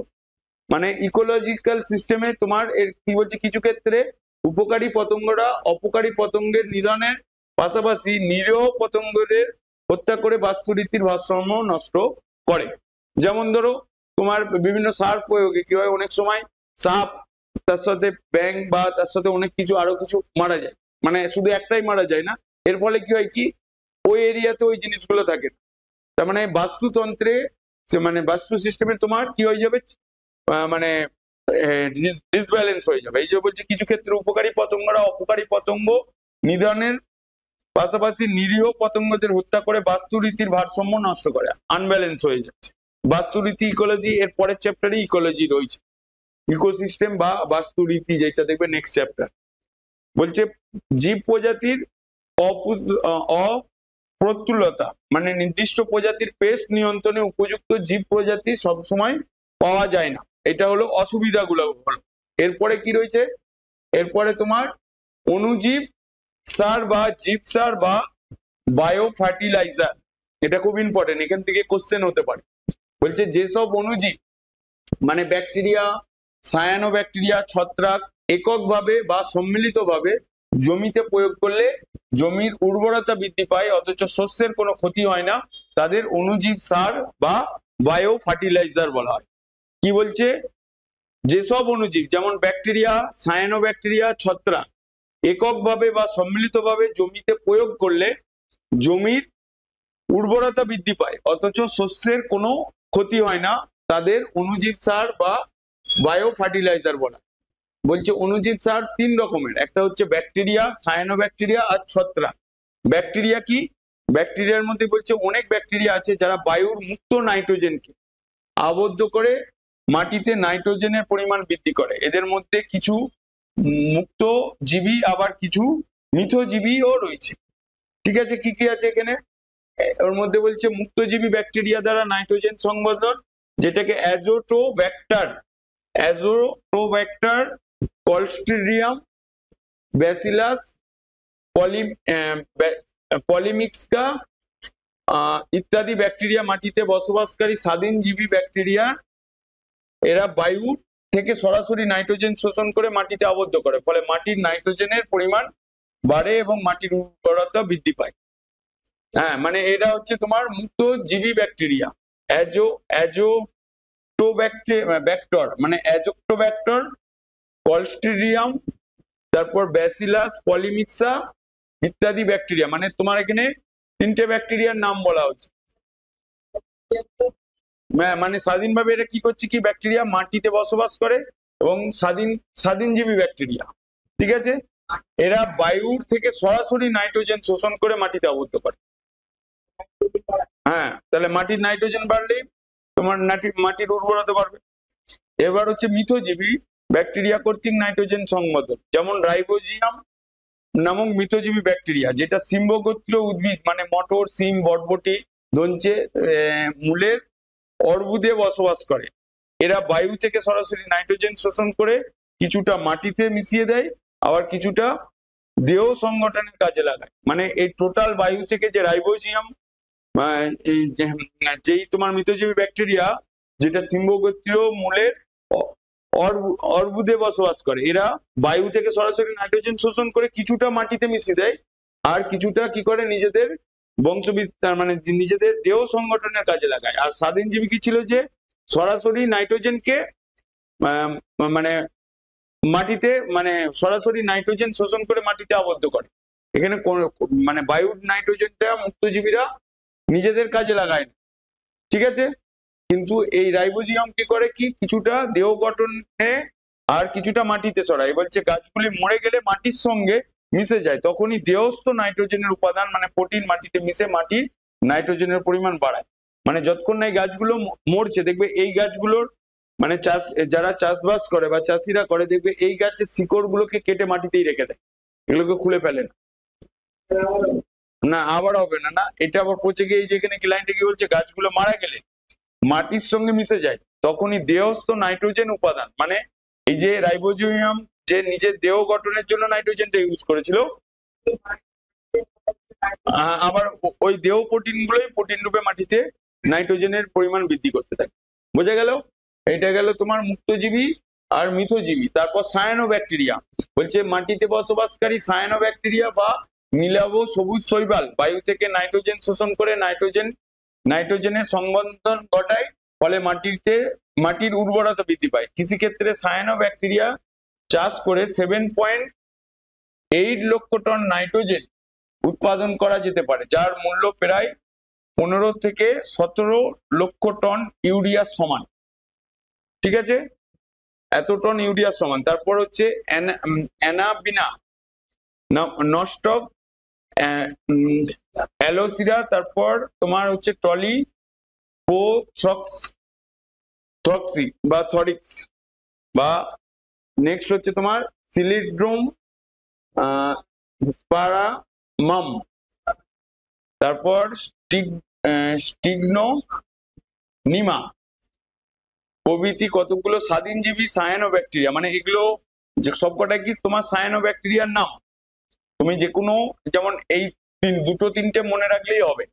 মানে ইকোলজিক্যাল সিস্টেমে তোমার কি বলছে, কিছু ক্ষেত্রে উপকারী পতঙ্গরা অপকারী পতঙ্গের নিধনের পাশাপাশি নিরীহ পতঙ্গদের হত্যা করে বাস্তুরীতির ভারসাম্য নষ্ট করে। যেমন ধরো তোমার বিভিন্ন সার প্রয়োগে কি হয়, অনেক সময় সাপ, তার সাথে ব্যাঙ বা তার সাথে অনেক কিছু আরো কিছু মারা যায়, মানে শুধু একটাই মারা যায় না, এর ফলে কি হয়, কি ওই এরিয়াতে ওই জিনিসগুলো থাকে। তার মানে বাস্তুতন্ত্রে, মানে বাস্তু সিস্টেমে তোমার কি হয়ে যাবে, মানে ডিসব্যালেন্স হয়ে যাবে। এই যে বলছে কিছু ক্ষেত্রে উপকারী পতঙ্গরা অপকারী পতঙ্গ নিধনের পাশাপাশি নিরীহ পতঙ্গদের হত্যা করে বাস্তুরীতির ভারসাম্য নষ্ট করে, আনব্যালেন্স হয়ে যাচ্ছে। বাস্তুরীতি ইকোলজি এর পরের চ্যাপ্টারে ইকোলজি রয়েছে, ইকোসিস্টেম বা বাস্তুরীতি, যেটা দেখবে নেক্সট চ্যাপ্টার। বলছে জীব প্রজাতির অপ্রতুলতা, মানে নির্দিষ্ট প্রজাতির পেস্ট নিয়ন্ত্রণে উপযুক্ত জীব প্রজাতি সবসময় পাওয়া যায় না। এটা হলো অসুবিধাগুলো হলো। এরপরে কি রয়েছে, এরপরে তোমার অণুজীব সার বা জীব সার বা বায়ো ফার্টিলাইজার, এটা খুব ইম্পর্টেন্ট, এখান থেকে কোশ্চেন হতে পারে। বলছে যেসব অণুজীব মানে ব্যাকটেরিয়া, সায়ানোব্যাকটেরিয়া, ছত্রাক এককভাবে বা সম্মিলিতভাবে জমিতে প্রয়োগ করলে জমির উর্বরতা বৃদ্ধি পায় অথচ শস্যের কোনো ক্ষতি হয় না, তাদের অণুজীব সার বা বায়ো ফার্টিলাইজার বলা হয়। কি বলছে, যেসব অণুজীব যেমন ব্যাকটেরিয়া, সায়ানোব্যাকটেরিয়া, ছত্রাক এককভাবে বা সম্মিলিতভাবে জমিতে প্রয়োগ করলে জমির উর্বরতা বৃদ্ধি পায় অথচ শস্যের কোনো ক্ষতি হয় না, তাদের অণুজীব সার বা বায়ো ফার্টিলাইজার বলা। বলছে অণুজীব সার তিন রকমের, একটা হচ্ছে ব্যাকটেরিয়া, সায়ানোব্যাকটেরিয়া আর ছত্রাক। ব্যাকটেরিয়া কি, ব্যাকটেরিয়ার মধ্যে বলছে অনেক ব্যাকটেরিয়া আছে যারা বায়ুর মুক্ত নাইট্রোজেনকে আবদ্ধ করে মাটিতে নাইট্রোজেনের পরিমাণ বৃদ্ধি করে। এদের মধ্যে কিছু মুক্ত জীবী আবার কিছু মিথজীবীও রয়েছে। ঠিক আছে, কি কি আছে এখানে, ওর মধ্যে বলছে মুক্তজীবী ব্যাকটেরিয়া দ্বারা নাইট্রোজেন সংবর্ধন, যেটাকে অ্যাজোটোব্যাক্টার, কলস্ট্রিডিয়াম, ব্যাসিলাস, পলিমিক্সকা ইত্যাদি ব্যাকটেরিয়া মাটিতে বসবাসকারী স্বাধীনজীবী ব্যাকটেরিয়া। এরা বায়ু থেকে সরাসরি নাইট্রোজেন শোষণ করে মাটিতে আবদ্ধ করে, ফলে মাটির নাইট্রোজেনের পরিমাণ বাড়ে এবং মাটির উর্বরতা বৃদ্ধি পায়। হ্যাঁ, মানে এটা হচ্ছে তোমার মুক্তজীবী ব্যাকটেরিয়া, অ্যাজোটোব্যাক্টর মানে অ্যাজোটোব্যাক্টর, কলস্ট্রিডিয়াম, তারপর ব্যাসিলাস, পলিমিক্সা ইত্যাদি ব্যাকটেরিয়া। মানে তোমার এখানে তিনটে ব্যাকটেরিয়ার নাম বলা হচ্ছে। মানে স্বাধীনভাবে এটা কি করছে, কি ব্যাকটেরিয়া মাটিতে বসবাস করে এবং স্বাধীনজীবী ব্যাকটেরিয়া। ঠিক আছে, এরা বায়ুর থেকে সরাসরি নাইট্রোজেন শোষণ করে মাটিতে আবদ্ধ করে। হ্যাঁ, তাহলে মাটির নাইট্রোজেন বাড়লেই তোমার মাটির উর্বরতা বাড়বে। এবার হচ্ছে মিথজীবী ব্যাকটেরিয়া কর্তৃক নাইট্রোজেন সংবর্ধন, যেমন রাইবোজিয়াম নামক মিথজীবী ব্যাকটেরিয়া, যেটা সিম্বগোত্রীয় উদ্ভিদ মানে মটর, সিম, বরবটি, ধনচে মূলের অর্বুদে বসবাস করে। এরা বায়ু থেকে সরাসরি নাইট্রোজেন শোষণ করে কিছুটা মাটিতে মিশিয়ে দেয়, আবার কিছুটা দেহ সংগঠনের কাজে লাগায়। মানে এই টোটাল বায়ু থেকে যে রাইবোজিয়াম যেই তোমার মিথজীবী ব্যাকটেরিয়া, যেটা সিম্বগোত্রীয় মূলের অর্বুদে বসবাস করে, এরা বায়ু থেকে সরাসরি নাইট্রোজেন শোষণ করে কিছুটা মাটিতে মিশিয়ে দেয় আর কিছুটা কি করে নিজেদের বংশবিস্তার মানে নিজেদের দেহ সংগঠনের কাজে লাগায়। আর স্বাধীনজীবী কি ছিল, যে সরাসরি নাইট্রোজেনকে মানে মাটিতে মানে সরাসরি নাইট্রোজেন শোষণ করে মাটিতে আবদ্ধ করে। এখানে মানে বায়ুর নাইট্রোজেনটা মুক্তজীবীরা নিজেদের কাজে লাগায় না। ঠিক আছে, কিন্তু এই রাইবোজিয়াম কি করে, কি কিছুটা দেহ গঠনে আর কিছুটা মাটিতে ছড়ায়। বলছে গাছগুলি মরে গেলে মাটির সঙ্গে মিশে যায়, তখনই দেহস্থ নাইট্রোজেনের উপাদান মানে প্রোটিন মাটিতে মিশে মাটির নাইট্রোজেনের পরিমাণ বাড়ায়। মানে যতক্ষণ না এই গাছগুলো মরছে, দেখবে এই গাছগুলোর মানে যারা চাষবাস করে বা চাষিরা করে, দেখবে এই গাছের শিকড় গুলোকে কেটে মাটিতেই রেখে দেয়, এগুলোকে খুলে ফেলে না। না, আবার হবে না, না এটা আবার পচে গিয়ে যেখানে কি লাইনটা কি বলছে, গাছগুলো মারা গেলে মাটির সঙ্গে মিশে যায়, তখনই দেহস্থ নাইট্রোজেন উপাদান মানে এই যে রাইবোজিয়াম যে নিজের দেহ গঠনের জন্য নাইট্রোজেনটা ইউজ করেছিল, আবার ওই দেহ প্রোটিন গুলোই প্রোটিন রূপে মাটিতে নাইট্রোজেনের পরিমাণ বৃদ্ধি করতে থাকে। বোঝা গেল, এটা গেল তোমার মুক্তজীবী আর মিথজীবী। তারপর সায়ানোব্যাকটেরিয়া, বলছে মাটিতে বসবাসকারী সায়ানোব্যাকটেরিয়া বা নীলাভ সবুজ শৈবাল বায়ু থেকে নাইট্রোজেন শোষণ করে নাইট্রোজেনের সংবন্ধন ঘটায়, ফলে মাটির উর্বরতা বৃদ্ধি পায়। কৃষিক্ষেত্রে সায়ানোব্যাকটেরিয়া চাষ করে 7.8 লক্ষ টন নাইট্রোজেন উৎপাদন করা যেতে পারে, যার মূল্য প্রায় 15 থেকে 17 লক্ষ টন ইউরিয়ার সমান। ঠিক আছে, এত টন ইউরিয়ার সমান। তারপর হচ্ছে অ্যানাবিনা, নস্টক, অ্যালোসিরা, তারপর তোমার হচ্ছে ট্রক্সি বা থরিক্স, বা নেক্সট হচ্ছে তোমার সিলিড্রোম স্পারামাম, তারপর স্টিগনোনিমা, প্রভৃতি কতগুলো স্বাধীনজীবী সায়ানোব্যাকটেরিয়া, মানে এগুলো যে সবকটা কি তোমার সায়ানোব্যাকটেরিয়ার নাম। তুমি যে কোনো, যেমন এই দুটো তিনটে মনে রাখলেই হবে,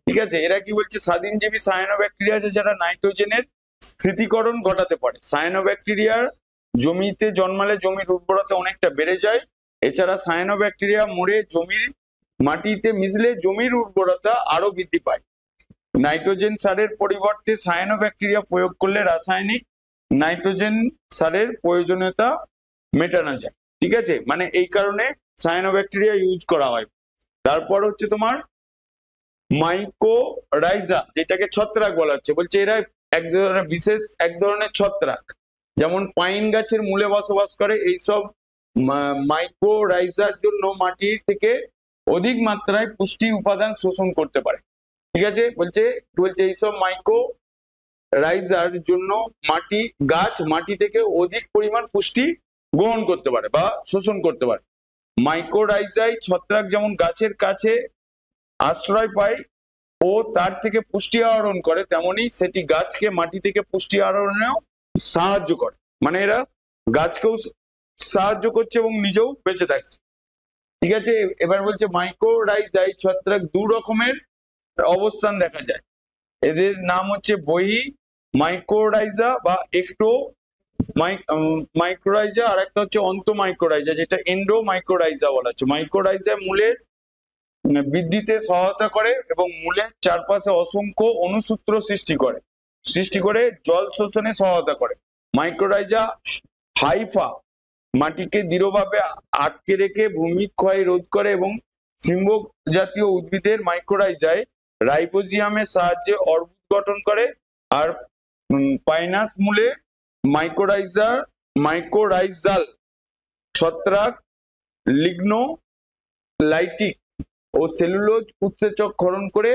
ঠিক আছে। এরা কি বলছে, স্বাধীনজীবী সায়ানোব্যাকটেরিয়া আছে যারা নাইট্রোজেনের স্থিতিকরণ ঘটাতে পারে। সায়ানোব্যাকটেরিয়ার জমিতে জন্মালে জমির উর্বরতা অনেকটা বেড়ে যায়। এছাড়া সায়ানোব্যাকটেরিয়া মরে জমির মাটিতে মিশলে জমির উর্বরতা আরো বৃদ্ধি পায়। নাইট্রোজেন সারের পরিবর্তে সায়ানোব্যাকটেরিয়া প্রয়োগ করলে রাসায়নিক নাইট্রোজেন সারের প্রয়োজনীয়তা মেটানো যায়, ঠিক আছে। মানে এই কারণে সায়ানোব্যাকটেরিয়া ইউজ করা হয়। তারপর হচ্ছে তোমার মাইকোরাইজা, যেটাকে ছত্রাক বলা হচ্ছে, বলছে এরা এক ধরনের বিশেষ এক ধরনের ছত্রাক, যেমন পাইন গাছের মূলে বসবাস করে। এইসব মাইকোরাইজার জন্য মাটির থেকে অধিক মাত্রায় পুষ্টি উপাদান শোষণ করতে পারে, ঠিক আছে। বলছে এইসব মাইকোরাইজার জন্য গাছ মাটি থেকে অধিক পরিমাণ পুষ্টি গ্রহণ করতে পারে বা শোষণ করতে পারে। মাইকোরাইজাই ছত্রাক যেমন গাছের কাছে আশ্রয় পায় ও তার থেকে পুষ্টি আহরণ করে, তেমনি সেটি গাছকে মাটি থেকে পুষ্টি আহরণেও সাহায্য করে। মানে এরা গাছকেও সাহায্য করছে এবং নিজেও বেঁচে থাকছে, ঠিক আছে। এবার বলছে মাইকোরাইজাই ছত্রাক দু রকমের অবস্থান দেখা যায়। এদের নাম হচ্ছে বহি মাইকোরাইজা বা একটো মাইক্রোরাইজা, আর একটা হচ্ছে অন্ত মাইক্রোরাইজা, যেটা এন্ডো মাইক্রোরাইজা বলা হচ্ছে। মাইক্রোরাইজা মূলের বৃদ্ধিতে সহায়তা করে এবং মূলের চারপাশে অসংখ্য অনুসূত্র সৃষ্টি করে জল শোষণে সহায়তা করে। মাইক্রোরাইজা হাইফা মাটিকে দৃঢ়ভাবে আটকে রেখে ভূমিক্ষয় রোধ করে এবং সিম্ব জাতীয় উদ্ভিদের মাইক্রোরাইজায় রাইবোজিয়ামের সাহায্যে অর্বুদ গঠন করে। আর পাইনাস মূলে মাইক্রোরাইজাল ছত্রাক লিগনোলাইটিক ও সেলুলোজ উৎসেচক ক্ষরণ করে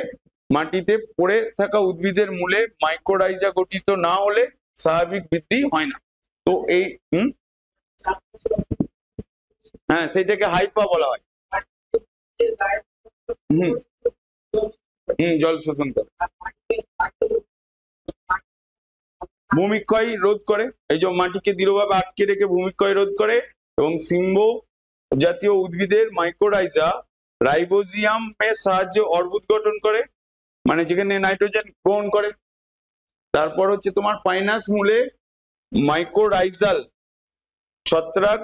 মাটিতে পড়ে থাকা উদ্ভিদের মূলে মাইক্রোরাইজা গঠিত না হলে স্বাভাবিক বৃদ্ধি হয় না। তো এই হ্যাঁ, সেটাকে হাইপা বলা হয়। জল শোষণ করে, ভূমিক্ষয় রোধ করে। এই যে মাটিকে দৃঢ়ভাবে আটকে রেখে ভূমিক্ষয় রোধ করে এবং সিম্ব জাতীয় উদ্ভিদের মাইক্রোরাইজা রাইবোজিয়ামের সাহায্যে অর্বুদ গঠন করে, মানে যেখানে নাইট্রোজেন গ্রহণ করে। তারপর হচ্ছে তোমার পাইনাস মূলে মাইক্রোরাইজাল ছত্রাক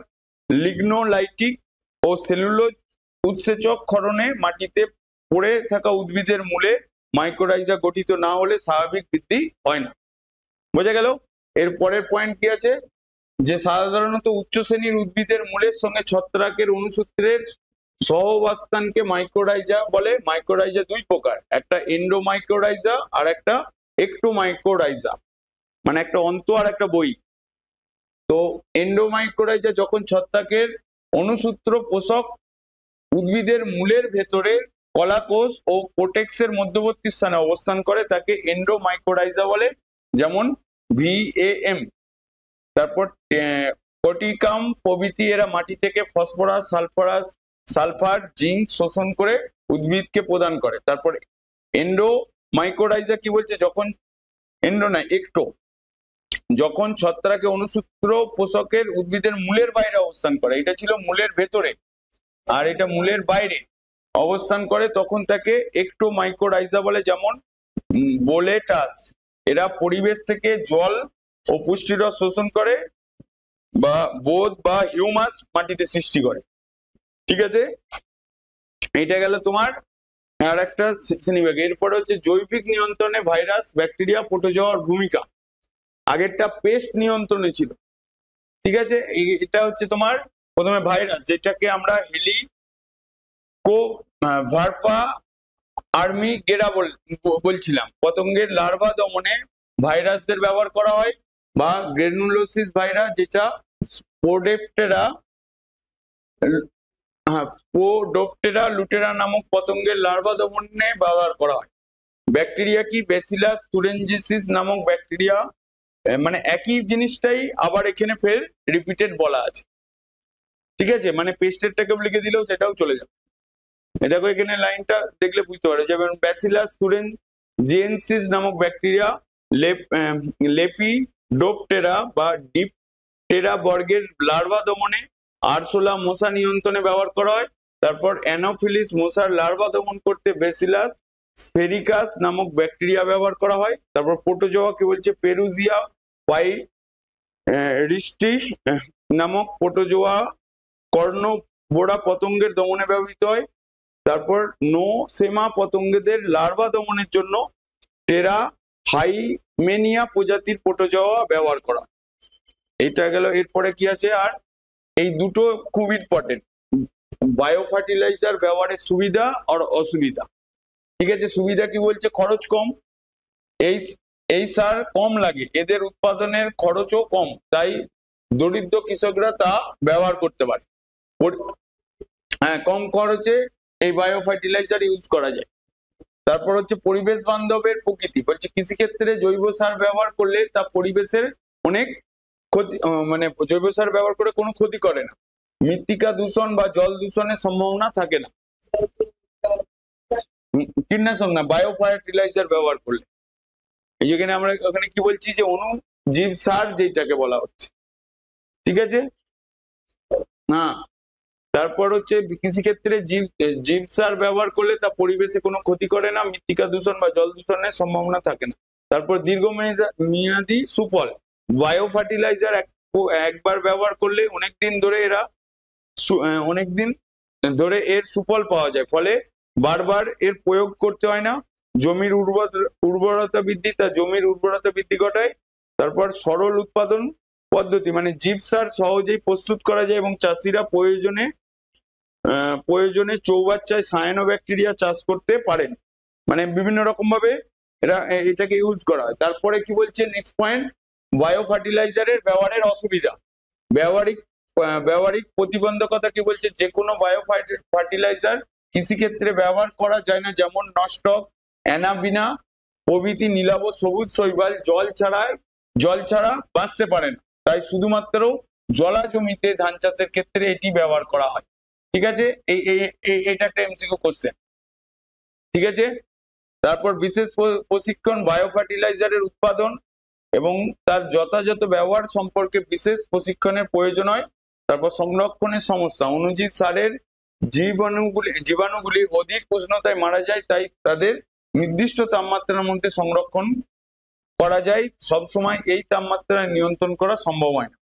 লিগনোলাইটিক ও সেলুলোজ উৎসেচক ক্ষরণে মাটিতে পড়ে থাকা উদ্ভিদের মূলে মাইক্রোরাইজা গঠিত না হলে স্বাভাবিক বৃদ্ধি হয় না। বোঝা গেল? এর পরের পয়েন্ট কি আছে, যে সাধারণত উচ্চ শ্রেণীর উদ্ভিদের মূলের সঙ্গে ছত্রাকের অনুসূত্রের সহাবস্থানকে মাইক্রোরাইজা বলে। মাইক্রোরাইজা দুই প্রকার, একটা এন্ডোমাইক্রোরাইজা আর একটা একটোমাইক্রোরাইজা, মানে একটা অন্ত আর একটা বই। তো এন্ডোমাইক্রোরাইজা যখন ছত্রাকের অনুসূত্র পোষক উদ্ভিদের মূলের ভেতরে কলাকোষ ও কোটেক্সের মধ্যবর্তী স্থানে অবস্থান করে তাকে এন্ডোমাইক্রোরাইজা বলে, যেমন VAM। তারপর কটিকাম প্রভৃতি এরা মাটি থেকে ফসফরাস, সালফার, জিঙ্ক শোষণ করে উদ্ভিদকে প্রদান করে। তারপর এন্ডোমাইক্রোরাইজা কি বলছে, যখন ছত্রাকে অনুসূত্র পোষকের উদ্ভিদের মূলের বাইরে অবস্থান করে, এটা ছিল মূলের ভেতরে আর এটা মূলের বাইরে অবস্থান করে, তখন তাকে একটোমাইক্রোরাইজা বলে, যেমন বোলেটাস। এরা পরিবেশ থেকে জল ও পুষ্টিরস শোষণ করে বা বোধ বা হিউমাস মাটিতে সৃষ্টি করে, ঠিক আছে। এটা গেল তোমার আর একটা শ্রেণীবিভাগ। এরপরে হচ্ছে জৈবিক নিয়ন্ত্রণে ভাইরাস, ব্যাকটেরিয়া, প্রোটোজোয়ার ভূমিকা। আগেরটা পেস্ট নিয়ন্ত্রণে ছিল, ঠিক আছে। এটা হচ্ছে তোমার প্রথমে ভাইরাস, যেটাকে আমরা হেলিকোভার্পা আর্মিগেরা বলছিলাম। পতঙ্গের লার্ভা দমনে ভাইরাসদের ব্যবহার করা হয়, বা গ্রেনুলোসিস ভাইরাস, যেটা স্পোডোপ্টেরা লুটেরা নামক পতঙ্গের লার্ভা দমনে ব্যবহার করা হয়। ব্যাকটেরিয়া কি, ব্যাসিলাস তুরেনজিসিস নামক ব্যাকটেরিয়া, মানে একই জিনিসটাই আবার এখানে ফের রিপিটেড বলা আছে, ঠিক আছে। মানে পেস্টেরটাকে লিখে দিলেও সেটাও চলে যাবে। দেখো এখানে লাইনটা দেখলে বুঝতে পারো, যেমন ব্যাসিলাস তুরেনজিয়েন্সিস নামক ব্যাকটেরিয়া, লেপি ডোফটেরা বা ডিপটেরা বর্গের লার্ভা দমনে, আরশোলা মশা নিয়ন্ত্রণে ব্যবহার করা হয়। তারপর অ্যানোফিলিস মশার লার্ভা দমন করতে বেসিলাস স্ফেরিকাস নামক ব্যাকটেরিয়া ব্যবহার করা হয়। তারপর প্রোটোজোয়া কি বলছে, পেরুজিয়া পাইরিস্টি নামক প্রোটোজোয়া কর্ণবোড়া পতঙ্গের দমনে ব্যবহৃত হয়। তারপর নোসেমা পতঙ্গদের লার্ভা দমনের জন্য টেরা হাইমেনিয়া প্রজাতির প্রোটোজোয়া ব্যবহার করা। এটা গেল। এরপরে কি আছে, আর এই দুটো খুব ইম্পর্টেন্ট, বায়ো ফার্টিলাইজার ব্যবহারের সুবিধা আর অসুবিধা। ঠিক আছে, সুবিধা কি বলছে, খরচ কম, এই সার কম লাগে, এদের উৎপাদনের খরচও কম, তাই দরিদ্র কৃষকরা তা ব্যবহার করতে পারে। হ্যাঁ, কম খরচে এই বায়ো ফার্টিলাইজার ইউজ করা যায়। তারপর হচ্ছে পরিবেশ বান্ধবের প্রকৃতি, বলছে কৃষিক্ষেত্রে জৈব সার ব্যবহার করলে তা পরিবেশের অনেক ক্ষতি, মানে জৈব সার ব্যবহার করে কোনো ক্ষতি করে না, মৃত্তিকা দূষণ বা জল দূষণের সম্ভাবনা থাকে না। কীটনাশক না, বায়ো ফার্টিলাইজার ব্যবহার করলে। এই যেখানে আমরা ওখানে কি বলছি, যে অনুজীব সার যেটাকে বলা হচ্ছে। ঠিক আছে, হ্যাঁ। তারপর হচ্ছে কৃষিক্ষেত্রে জীব সার ব্যবহার করলে তা পরিবেশে কোনো ক্ষতি করে না, মৃত্তিকা দূষণ বা জল দূষণের সম্ভাবনা থাকে না। তারপর দীর্ঘমেয়াদী সুফল, বায়ো ফার্টিলাইজার একবার ব্যবহার করলে অনেকদিন ধরে এর সুফল পাওয়া যায়, ফলে বারবার এর প্রয়োগ করতে হয় না। জমির উর্বরতা বৃদ্ধি ঘটায়। তারপর সরল উৎপাদন পদ্ধতি, মানে জীব সার সহজেই প্রস্তুত করা যায় এবং চাষিরা প্রয়োজনে চৌবাচ্চায় সায়ানোব্যাকটেরিয়া চাষ করতে পারেন, মানে বিভিন্ন রকম ভাবে এটাকে ইউজ করা হয়। তারপরে কি বলছে, নেক্সট পয়েন্ট, বায়ো ফার্টিলাইজারের ব্যবহারের অসুবিধা, ব্যবহারিক প্রতিবন্ধকতা কি বলছে, যে কোনো বায়ো ফার্টিলাইজার কৃষিক্ষেত্রে ব্যবহার করা যায় না, যেমন নস্টক, অ্যানাবিনা প্রভৃতি নীলাভ সবুজ শৈবাল জল ছাড়া বাঁচতে পারে না, তাই শুধুমাত্র জলা জমিতে ধান চাষের ক্ষেত্রে এটি ব্যবহার করা হয়। ঠিক আছে, এটা একটা এমসিকিউ কোশ্চেন। ঠিক আছে, তারপর বিশেষ প্রশিক্ষণ, বায়ো ফার্টিলাইজারের উৎপাদন এবং তার যথাযথ ব্যবহার সম্পর্কে বিশেষ প্রশিক্ষণের প্রয়োজন হয়। তারপর সংরক্ষণের সমস্যা, অণুজীব সারের জীবাণুগুলি অধিক উষ্ণতায় মারা যায়, তাই তাদের নির্দিষ্ট তাপমাত্রার মধ্যে সংরক্ষণ করা যায়, সবসময় এই তাপমাত্রা নিয়ন্ত্রণ করা সম্ভব হয় না।